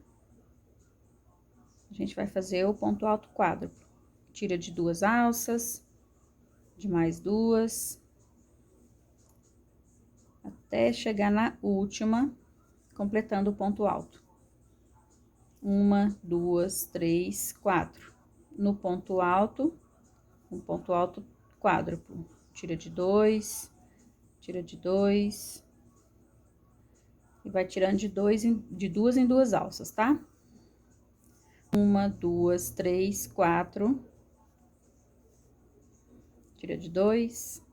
a gente vai fazer o ponto alto quádruplo. Tira de 2 alças, de mais 2, até chegar na última, completando o ponto alto. uma, duas, três, quatro. No ponto alto, um ponto alto quádruplo. Tira de dois, tira de dois. E vai tirando de duas em duas alças, tá? Uma, duas, três, quatro. Tira de dois.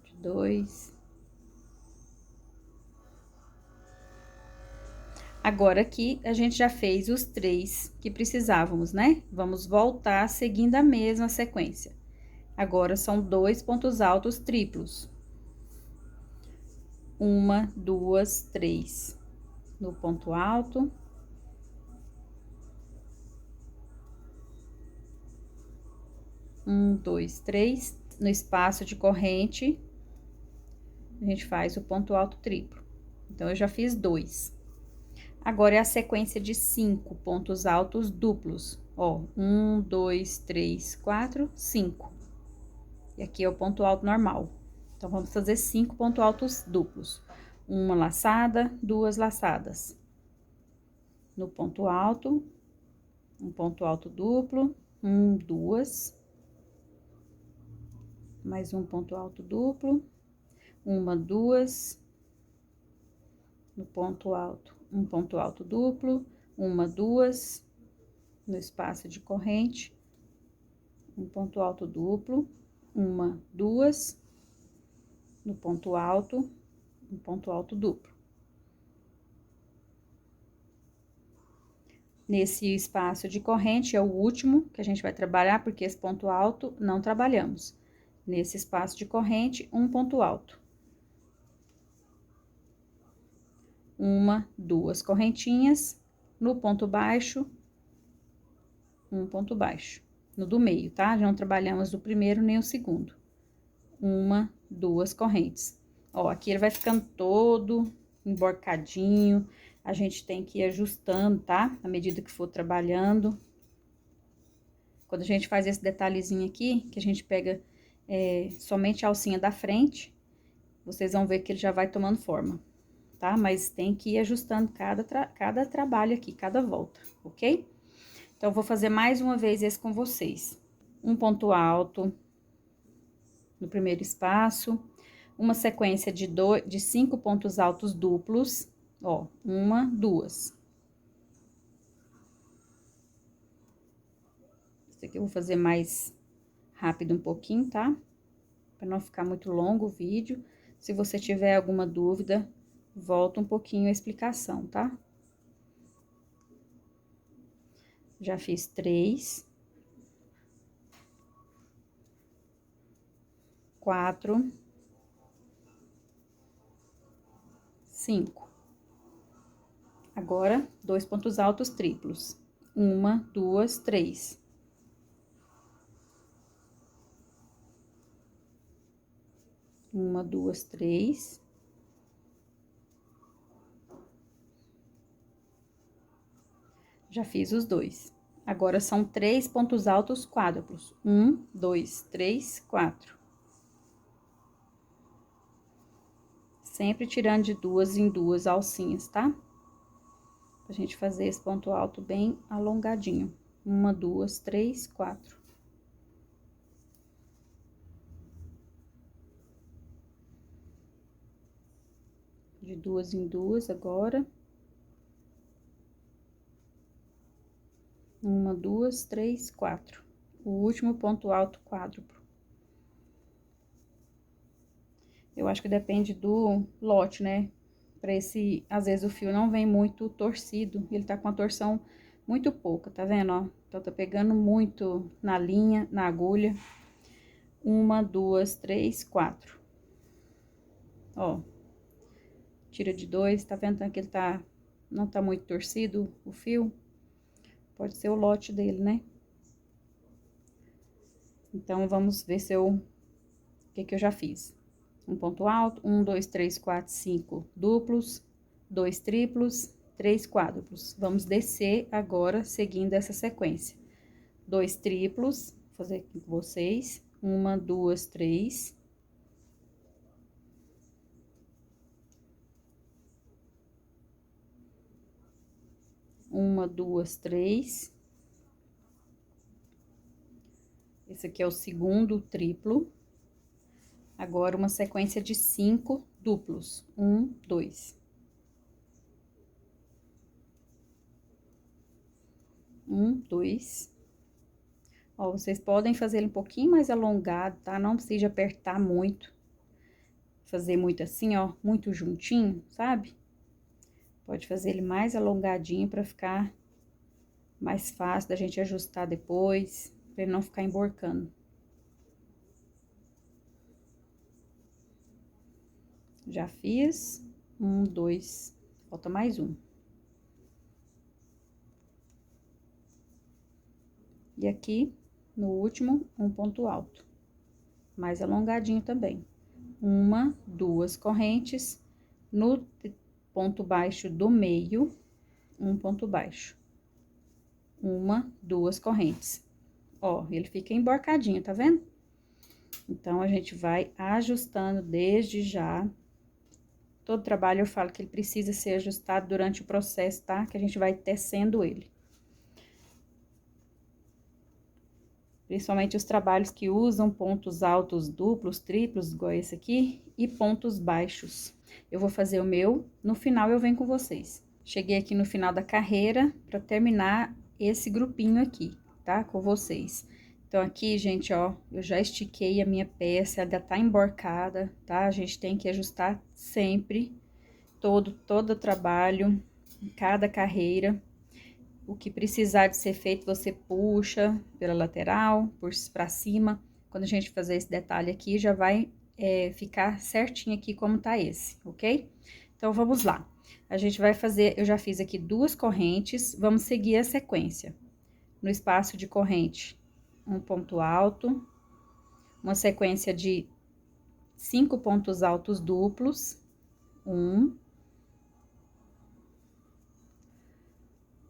De dois. Agora aqui, a gente já fez os 3 que precisávamos, né? Vamos voltar seguindo a mesma sequência. Agora, são 2 pontos altos triplos. Uma, duas, três. No ponto alto. Um, dois, três. No espaço de corrente, a gente faz o ponto alto triplo. Então, eu já fiz 2. Agora, é a sequência de 5 pontos altos duplos. Ó, 1, 2, 3, 4, 5. E aqui é o ponto alto normal. Então, vamos fazer 5 pontos altos duplos. Uma laçada, duas laçadas. No ponto alto, um ponto alto duplo, duas. Mais um ponto alto duplo, uma, duas. No ponto alto, um ponto alto duplo, uma, duas. No espaço de corrente, um ponto alto duplo, uma, duas. No ponto alto, um ponto alto duplo. Nesse espaço de corrente é o último que a gente vai trabalhar, porque esse ponto alto não trabalhamos. Nesse espaço de corrente, um ponto alto. Uma, duas correntinhas. No ponto baixo, um ponto baixo. No do meio, tá? Já não trabalhamos o primeiro nem o segundo. Uma, duas correntes. Ó, aqui ele vai ficando todo emborcadinho. A gente tem que ir ajustando, tá? À medida que for trabalhando. Quando a gente faz esse detalhezinho aqui, que a gente pega somente a alcinha da frente, vocês vão ver que ele já vai tomando forma, tá? Mas tem que ir ajustando cada trabalho aqui, cada volta, ok? Então, eu vou fazer mais uma vez esse com vocês. Um ponto alto no primeiro espaço, uma sequência de 5 pontos altos duplos, ó, uma, duas. Esse aqui eu vou fazer mais rápido um pouquinho, tá? Para não ficar muito longo o vídeo. Se você tiver alguma dúvida, volta um pouquinho a explicação, tá? Já fiz 3. 4. 5. Agora, 2 pontos altos triplos. Uma, duas, três. Uma, duas, três. Já fiz os 2. Agora, são 3 pontos altos quádruplos. 1, 2, 3, 4. Sempre tirando de duas em duas alcinhas, tá? Pra gente fazer esse ponto alto bem alongadinho. Uma, duas, três, 4. De duas em duas agora. Uma, duas, três, 4. O último ponto alto quádruplo. Eu acho que depende do lote, né? Pra esse, às vezes o fio não vem muito torcido, ele tá com a torção muito pouca, tá vendo, ó? Então, tá pegando muito na linha, na agulha. Uma, duas, três, 4. Ó. Tira de 2, tá vendo que ele não tá muito torcido o fio? Pode ser o lote dele, né? Então, vamos ver o que eu já fiz. Um ponto alto, 1, 2, 3, 4, 5 duplos, 2 triplos, 3 quádruplos. Vamos descer agora, seguindo essa sequência. 2 triplos, vou fazer aqui com vocês. 1, 2, 3. 1, 2, 3. Esse aqui é o segundo triplo. Agora, uma sequência de 5 duplos. 1, 2. 1, 2. Ó, vocês podem fazer ele um pouquinho mais alongado, tá? Não precisa apertar muito. Fazer muito assim, ó, muito juntinho, sabe? Pode fazer ele mais alongadinho pra ficar mais fácil da gente ajustar depois, pra ele não ficar emborcando. Já fiz. 1, 2. Falta mais um. E aqui, no último, um ponto alto. Mais alongadinho também. 1, 2 correntes. No ponto baixo do meio, um ponto baixo. 1, 2 correntes. Ó, ele fica emborcadinho, tá vendo? Então, a gente vai ajustando desde já. Todo trabalho eu falo que ele precisa ser ajustado durante o processo, tá? Que a gente vai tecendo ele. Principalmente os trabalhos que usam pontos altos duplos, triplos, igual esse aqui, e pontos baixos. Eu vou fazer o meu, no final eu venho com vocês. Cheguei aqui no final da carreira para terminar esse grupinho aqui, tá? Com vocês. Então, aqui, gente, ó, eu já estiquei a minha peça, ela tá emborcada, tá? A gente tem que ajustar sempre, todo o trabalho, cada carreira. O que precisar de ser feito, você puxa pela lateral, pra cima. Quando a gente fazer esse detalhe aqui, já vai ficar certinho aqui como tá esse, ok? Então, vamos lá. A gente vai fazer, eu já fiz aqui 2 correntes, vamos seguir a sequência. No espaço de corrente, um ponto alto, uma sequência de 5 pontos altos duplos, 1,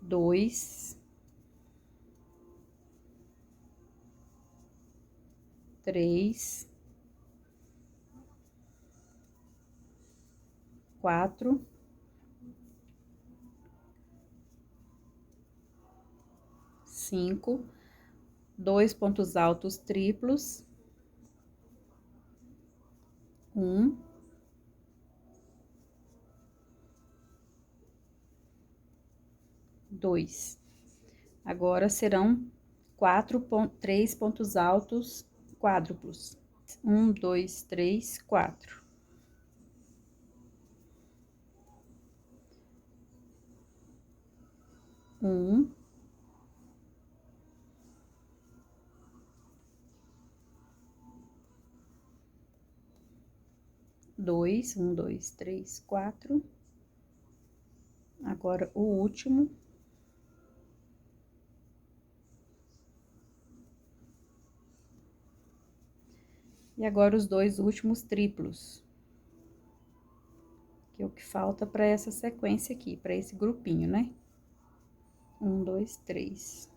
2, 3, 4, 5, 2 pontos altos triplos, 1, 2. Agora, serão 3 pontos altos quádruplos. 1, 2, 3, 4. 1, 2, 1, 2, 3, 4. Agora, o último. E agora, os 2 últimos triplos. Que é o que falta para essa sequência aqui, para esse grupinho, né? 1, 2, 3.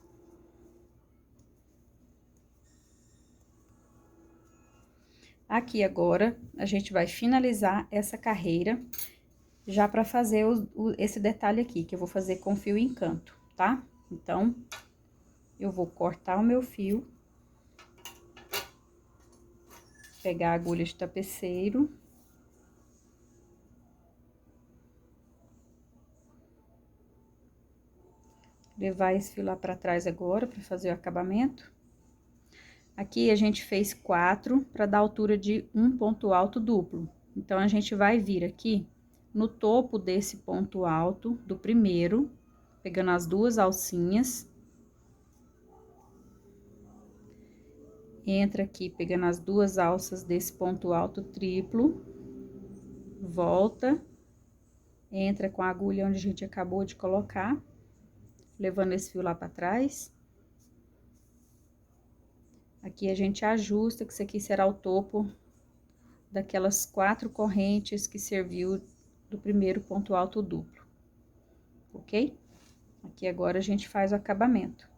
Aqui agora, a gente vai finalizar essa carreira, já para fazer esse detalhe aqui, que eu vou fazer com fio em canto, tá? Então, eu vou cortar o meu fio, pegar a agulha de tapeceiro, levar esse fio lá pra trás agora, pra fazer o acabamento. Aqui, a gente fez 4 pra dar altura de um ponto alto duplo. Então, a gente vai vir aqui no topo desse ponto alto do primeiro, pegando as 2 alcinhas. Entra aqui, pegando as 2 alças desse ponto alto triplo. Volta. Entra com a agulha onde a gente acabou de colocar, levando esse fio lá pra trás. Aqui a gente ajusta, que isso aqui será o topo daquelas 4 correntes que serviu do primeiro ponto alto duplo, ok? Aqui agora a gente faz o acabamento.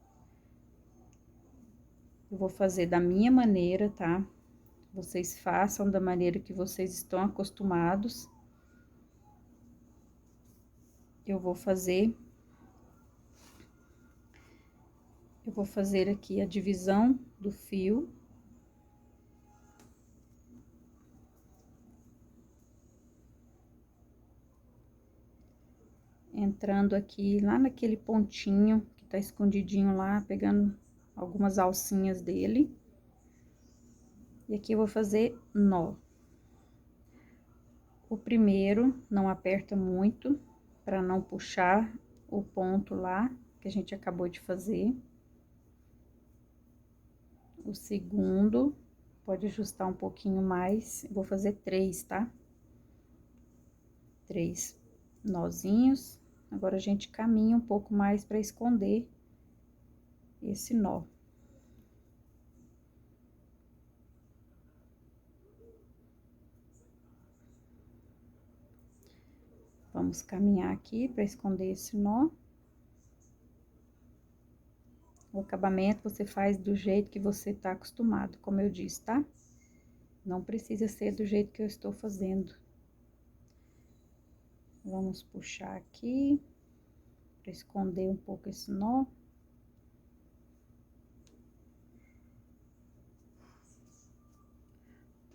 Eu vou fazer da minha maneira, tá? Vocês façam da maneira que vocês estão acostumados. Eu vou fazer Eu vou fazer aqui a divisão do fio. Entrando aqui lá naquele pontinho que tá escondidinho lá, pegando algumas alcinhas dele. E aqui eu vou fazer nó. O primeiro não aperta muito, para não puxar o ponto lá que a gente acabou de fazer. O segundo, pode ajustar um pouquinho mais, vou fazer 3, tá? 3 nozinhos. Agora, a gente caminha um pouco mais para esconder esse nó. Vamos caminhar aqui para esconder esse nó. O acabamento você faz do jeito que você tá acostumado, como eu disse, tá? Não precisa ser do jeito que eu estou fazendo. Vamos puxar aqui, para esconder um pouco esse nó.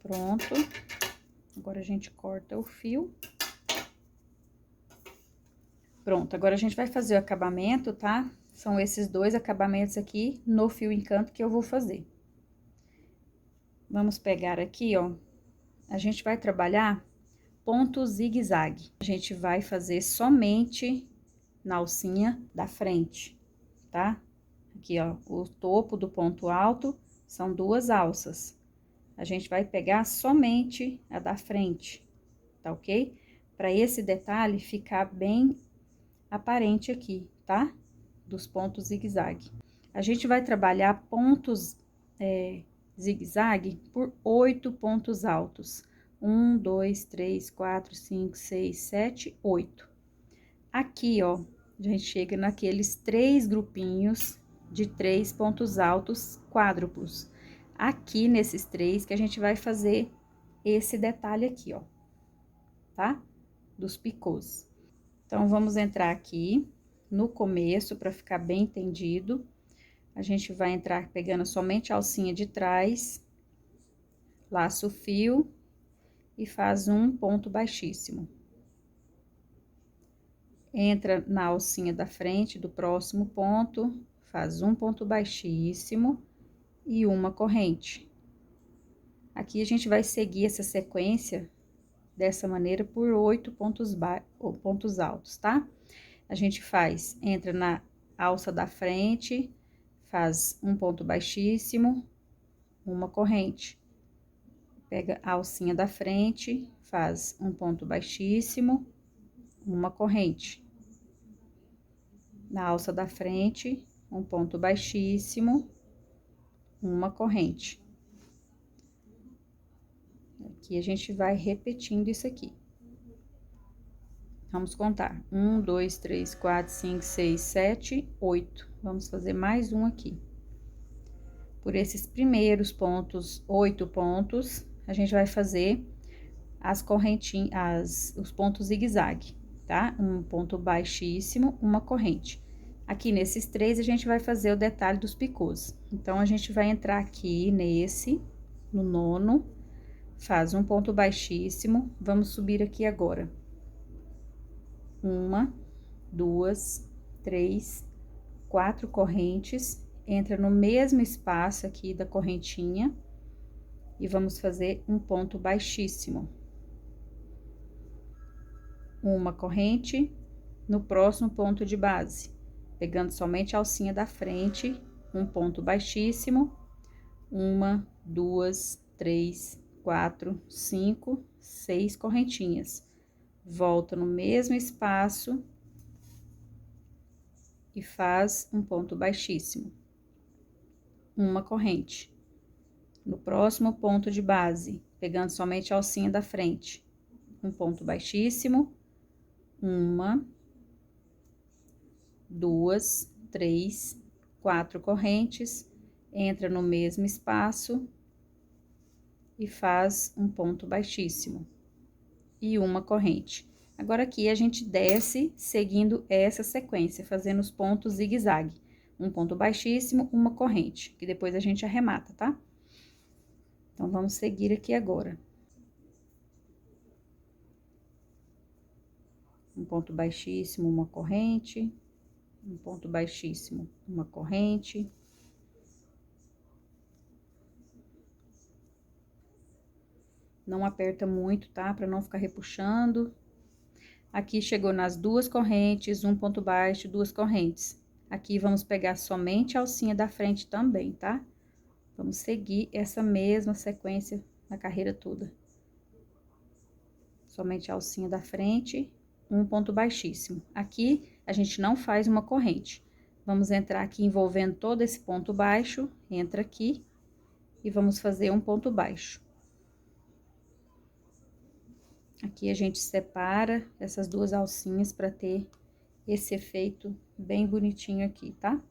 Pronto. Agora, a gente corta o fio. Pronto, agora a gente vai fazer o acabamento, tá? São esses dois acabamentos aqui no fio encanto que eu vou fazer. Vamos pegar aqui, ó. A gente vai trabalhar ponto zigue-zague. A gente vai fazer somente na alcinha da frente, tá? Aqui, ó, o topo do ponto alto são 2 alças. A gente vai pegar somente a da frente, tá ok? Para esse detalhe ficar bem aparente aqui, tá? Dos pontos zigue-zague. A gente vai trabalhar pontos zigue-zague por 8 pontos altos. 1, 2, 3, 4, 5, 6, 7, 8. Aqui, ó, a gente chega naqueles 3 grupinhos de 3 pontos altos quádruplos. Aqui, nesses 3, que a gente vai fazer esse detalhe aqui, ó, tá? Dos picôs. Então, vamos entrar aqui no começo, para ficar bem entendido. A gente vai entrar pegando somente a alcinha de trás, laça o fio e faz um ponto baixíssimo. Entra na alcinha da frente do próximo ponto, faz um ponto baixíssimo e uma corrente. Aqui, a gente vai seguir essa sequência dessa maneira por 8 pontos altos, tá? A gente entra na alça da frente, faz um ponto baixíssimo, uma corrente. Pega a alcinha da frente, faz um ponto baixíssimo, uma corrente. Na alça da frente, um ponto baixíssimo, uma corrente. Aqui, a gente vai repetindo isso aqui. Vamos contar. 1, 2, 3, 4, 5, 6, 7, 8. Vamos fazer mais um aqui. Por esses primeiros pontos, 8 pontos, a gente vai fazer as correntinhas, os pontos zigue-zague, tá? Um ponto baixíssimo, uma corrente. Aqui, nesses 3, a gente vai fazer o detalhe dos picôs. Então, a gente vai entrar aqui no nono, faz um ponto baixíssimo, vamos subir aqui agora. 1, 2, 3, 4 correntes, entra no mesmo espaço aqui da correntinha e vamos fazer um ponto baixíssimo. Uma corrente no próximo ponto de base, pegando somente a alcinha da frente, um ponto baixíssimo, 1, 2, 3, 4, 5, 6 correntinhas. Volta no mesmo espaço e faz um ponto baixíssimo, uma corrente. No próximo ponto de base, pegando somente a alcinha da frente, um ponto baixíssimo, 1, 2, 3, 4 correntes, entra no mesmo espaço e faz um ponto baixíssimo e uma corrente. Agora, aqui, a gente desce seguindo essa sequência, fazendo os pontos zigue-zague. um ponto baixíssimo, uma corrente, que depois a gente arremata, tá? Então, vamos seguir aqui agora. Um ponto baixíssimo, uma corrente, um ponto baixíssimo, uma corrente. Não aperta muito, tá? Pra não ficar repuxando. Aqui chegou nas duas correntes, um ponto baixo, duas correntes. Aqui vamos pegar somente a alcinha da frente também, tá? Vamos seguir essa mesma sequência na carreira toda. Somente a alcinha da frente, um ponto baixíssimo. Aqui, a gente não faz uma corrente. Vamos entrar aqui envolvendo todo esse ponto baixo, entra aqui e vamos fazer um ponto baixo. Aqui a gente separa essas duas alcinhas para ter esse efeito bem bonitinho aqui, tá?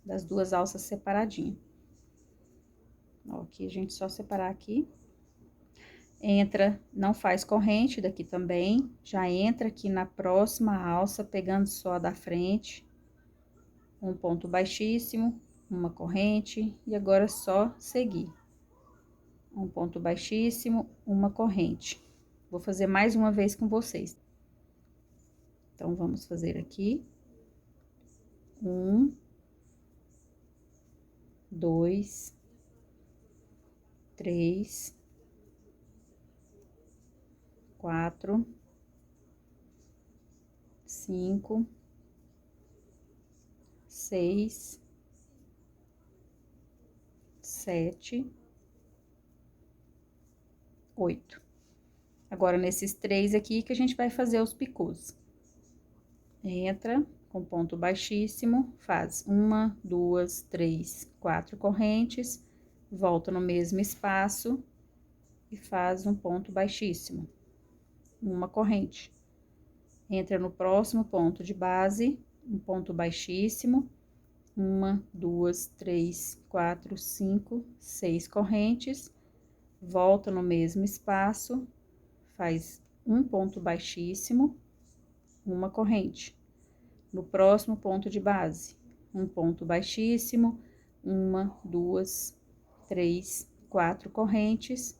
Das duas alças separadinhas. Ó, aqui a gente só separar aqui. Entra, não faz corrente daqui também, já entra aqui na próxima alça, pegando só a da frente. Um ponto baixíssimo, uma corrente, e agora só seguir. Um ponto baixíssimo, uma corrente. Vou fazer mais uma vez com vocês. Então, vamos fazer aqui. 1, 2, 3, 4, 5, 6, 7, 8. Agora, nesses 3 aqui que a gente vai fazer os picôs. Entra com ponto baixíssimo, faz 1, 2, 3, 4 correntes, volta no mesmo espaço e faz um ponto baixíssimo, uma corrente. Entra no próximo ponto de base, um ponto baixíssimo, 1, 2, 3, 4, 5, 6 correntes, volta no mesmo espaço, faz um ponto baixíssimo, uma corrente. No próximo ponto de base, um ponto baixíssimo, 1, 2, 3, 4 correntes,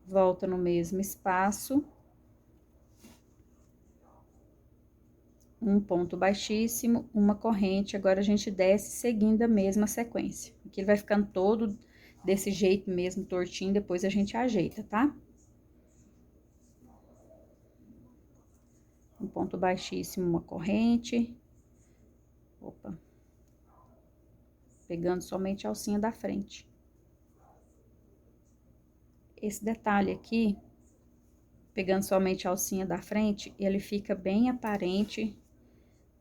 volta no mesmo espaço, um ponto baixíssimo, uma corrente. Agora, a gente desce seguindo a mesma sequência. Aqui ele vai ficando todo desse jeito mesmo, tortinho, depois a gente ajeita, tá? Um ponto baixíssimo, uma corrente. Opa. Pegando somente a alcinha da frente. Esse detalhe aqui, pegando somente a alcinha da frente, ele fica bem aparente,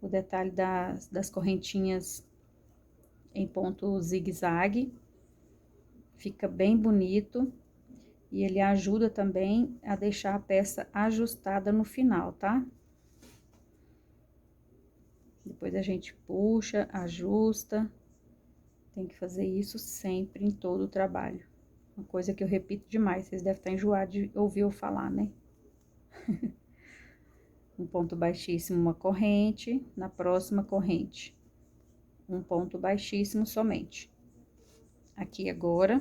o detalhe das correntinhas em ponto zigue-zague, fica bem bonito, e ele ajuda também a deixar a peça ajustada no final, tá? Depois a gente puxa, ajusta, tem que fazer isso sempre em todo o trabalho. Uma coisa que eu repito demais, vocês devem estar enjoados de ouvir eu falar, né? Um ponto baixíssimo, uma corrente, na próxima corrente, um ponto baixíssimo somente. Aqui agora,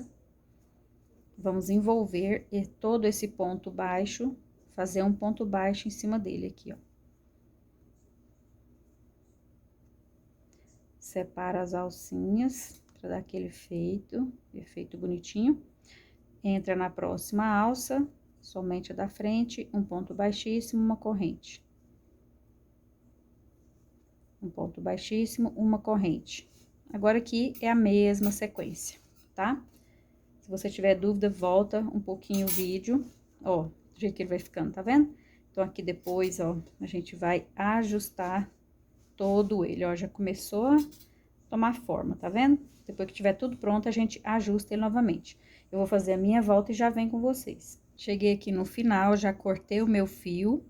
vamos envolver todo esse ponto baixo, fazer um ponto baixo em cima dele aqui, ó. Separa as alcinhas, pra dar aquele efeito bonitinho. Entra na próxima alça, somente a da frente, um ponto baixíssimo, uma corrente. Um ponto baixíssimo, uma corrente. Agora, aqui é a mesma sequência, tá? Se você tiver dúvida, volta um pouquinho o vídeo, ó, do jeito que ele vai ficando, tá vendo? Então, aqui depois, ó, a gente vai ajustar todo ele, ó, já começou a tomar forma, tá vendo? Depois que tiver tudo pronto, a gente ajusta ele novamente. Eu vou fazer a minha volta e já venho com vocês. Cheguei aqui no final, já cortei o meu fio.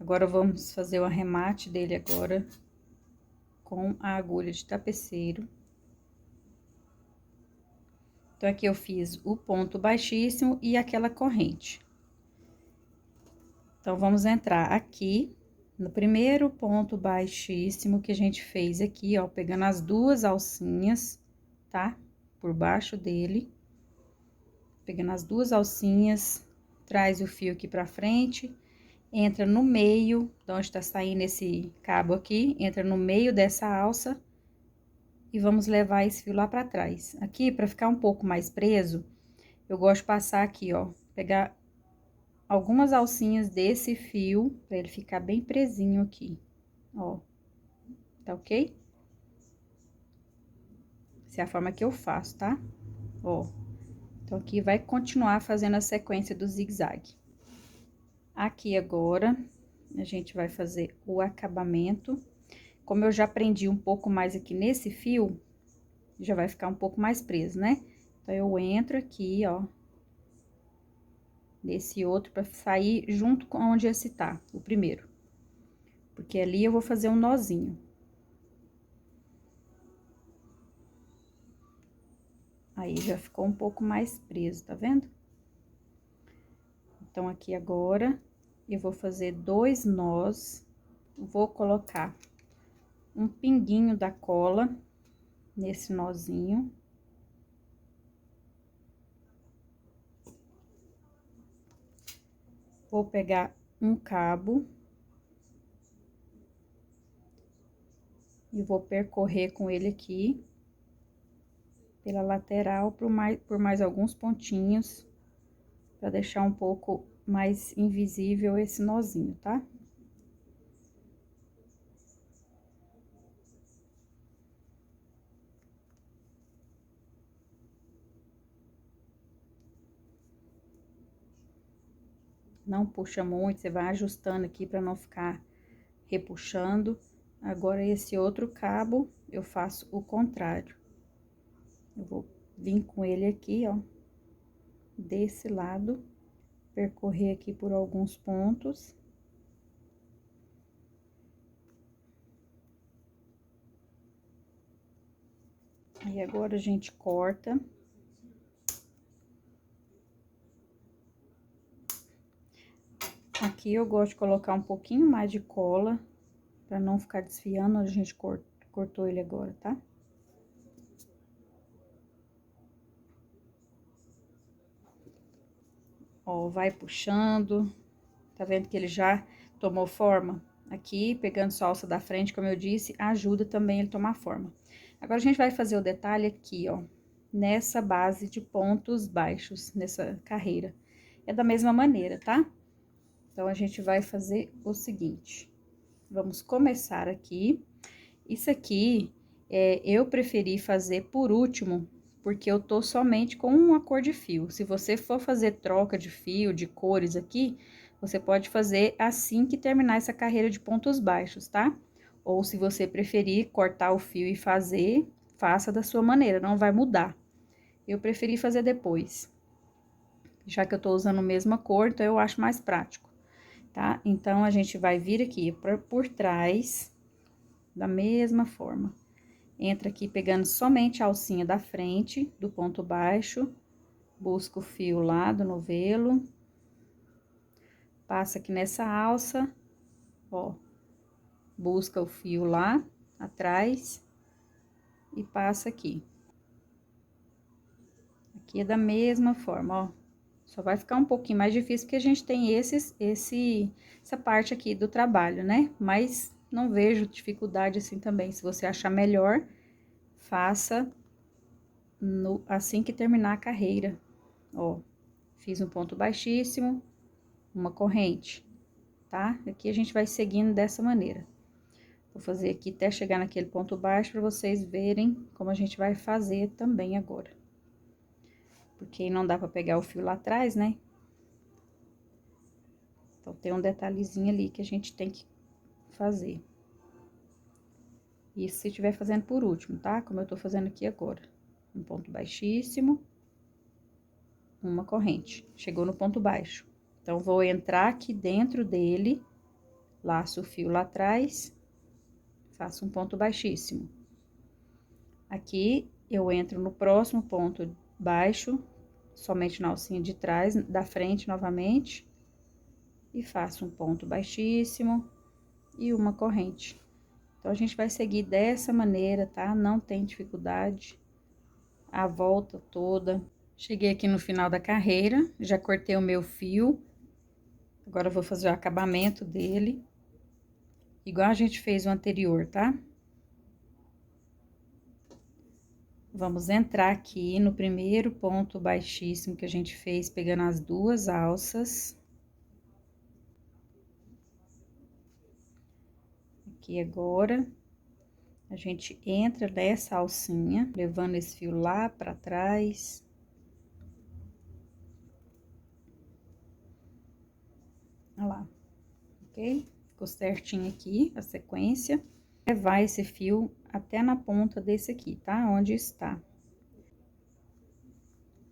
Agora, vamos fazer o arremate dele agora com a agulha de tapeceiro. Então, aqui eu fiz o ponto baixíssimo e aquela corrente. Então, vamos entrar aqui no primeiro ponto baixíssimo que a gente fez aqui, ó, pegando as duas alcinhas, tá? Por baixo dele. Pegando as duas alcinhas, traz o fio aqui pra frente, entra no meio, de onde tá saindo esse cabo aqui, entra no meio dessa alça e vamos levar esse fio lá pra trás. Aqui, pra ficar um pouco mais preso, eu gosto de passar aqui, ó, pegar algumas alcinhas desse fio, pra ele ficar bem presinho aqui, ó. Tá ok? Essa é a forma que eu faço, tá? Ó. Então, aqui vai continuar fazendo a sequência do zigue-zague. Aqui agora, a gente vai fazer o acabamento. Como eu já prendi um pouco mais aqui nesse fio, já vai ficar um pouco mais preso, né? Então, eu entro aqui, ó, nesse outro, pra sair junto com onde esse tá, o primeiro. Porque ali eu vou fazer um nozinho. Aí, já ficou um pouco mais preso, tá vendo? Então, aqui agora, eu vou fazer 2 nós, vou colocar um pinguinho da cola nesse nozinho. Vou pegar um cabo e vou percorrer com ele aqui pela lateral por mais alguns pontinhos, para deixar um pouco mais invisível esse nozinho, tá? Não puxa muito, você vai ajustando aqui para não ficar repuxando. Agora, esse outro cabo, eu faço o contrário. Eu vou vir com ele aqui, ó, desse lado, percorrer aqui por alguns pontos. Aí, agora, a gente corta. Aqui, eu gosto de colocar um pouquinho mais de cola, pra não ficar desfiando, a gente cortou ele agora, tá? Ó, vai puxando, tá vendo que ele já tomou forma? Aqui, pegando só a alça da frente, como eu disse, ajuda também ele tomar forma. Agora, a gente vai fazer o detalhe aqui, ó, nessa base de pontos baixos, nessa carreira. É da mesma maneira, tá? Então, a gente vai fazer o seguinte, vamos começar aqui. Isso aqui, eu preferi fazer por último, porque eu tô somente com uma cor de fio. Se você for fazer troca de fio, de cores aqui, você pode fazer assim que terminar essa carreira de pontos baixos, tá? Ou se você preferir cortar o fio e fazer, faça da sua maneira, não vai mudar. Eu preferi fazer depois. Já que eu tô usando a mesma cor, então eu acho mais prático, tá? Então, a gente vai vir aqui por trás, da mesma forma. Entra aqui pegando somente a alcinha da frente, do ponto baixo, busca o fio lá do novelo, passa aqui nessa alça, ó, busca o fio lá atrás e passa aqui. Aqui é da mesma forma, ó. Só vai ficar um pouquinho mais difícil porque a gente tem essa parte aqui do trabalho, né? Mas não vejo dificuldade assim também. Se você achar melhor, faça assim que terminar a carreira. Ó, fiz um ponto baixíssimo, uma corrente, tá? Aqui a gente vai seguindo dessa maneira. Vou fazer aqui até chegar naquele ponto baixo para vocês verem como a gente vai fazer também agora. Porque não dá para pegar o fio lá atrás, né? Então, tem um detalhezinho ali que a gente tem que fazer. Isso se estiver fazendo por último, tá? Como eu tô fazendo aqui agora. Um ponto baixíssimo, uma corrente. Chegou no ponto baixo. Então, vou entrar aqui dentro dele, laço o fio lá atrás, faço um ponto baixíssimo. Aqui, eu entro no próximo ponto baixo, somente na alcinha de trás, da frente novamente, e faço um ponto baixíssimo, e uma corrente. Então, a gente vai seguir dessa maneira, tá? Não tem dificuldade. A volta toda. Cheguei aqui no final da carreira, já cortei o meu fio. Agora, eu vou fazer o acabamento dele. Igual a gente fez o anterior, tá? Vamos entrar aqui no primeiro ponto baixíssimo que a gente fez, pegando as duas alças. Aqui agora, a gente entra nessa alcinha, levando esse fio lá pra trás. Olha lá, ok? Ficou certinho aqui a sequência. Levar esse fio até na ponta desse aqui, tá? Onde está.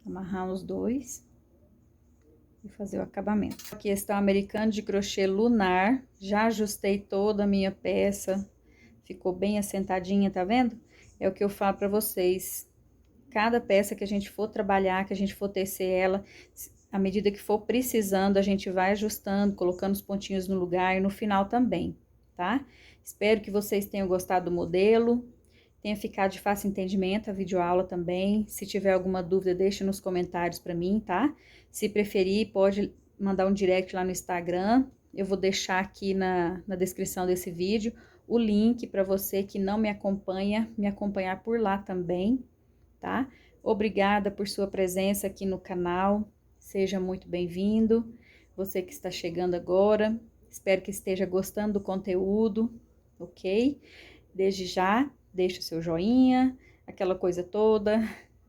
Amarrar os dois. E fazer o acabamento. Aqui está o americano de crochê lunar. Já ajustei toda a minha peça. Ficou bem assentadinha, tá vendo? É o que eu falo pra vocês. Cada peça que a gente for trabalhar, que a gente for tecer ela, à medida que for precisando, a gente vai ajustando, colocando os pontinhos no lugar e no final também, tá? Espero que vocês tenham gostado do modelo, tenha ficado de fácil entendimento a videoaula também. Se tiver alguma dúvida, deixa nos comentários pra mim, tá? Se preferir, pode mandar um direct lá no Instagram. Eu vou deixar aqui na descrição desse vídeo o link para você que não me acompanha, me acompanhar por lá também, tá? Obrigada por sua presença aqui no canal, seja muito bem-vindo. Você que está chegando agora, espero que esteja gostando do conteúdo, ok? Desde já, deixa o seu joinha, aquela coisa toda,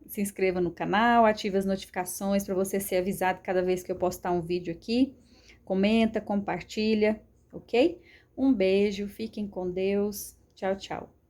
se inscreva no canal, ative as notificações para você ser avisado cada vez que eu postar um vídeo aqui. Comenta, compartilha, ok? Um beijo, fiquem com Deus, tchau, tchau.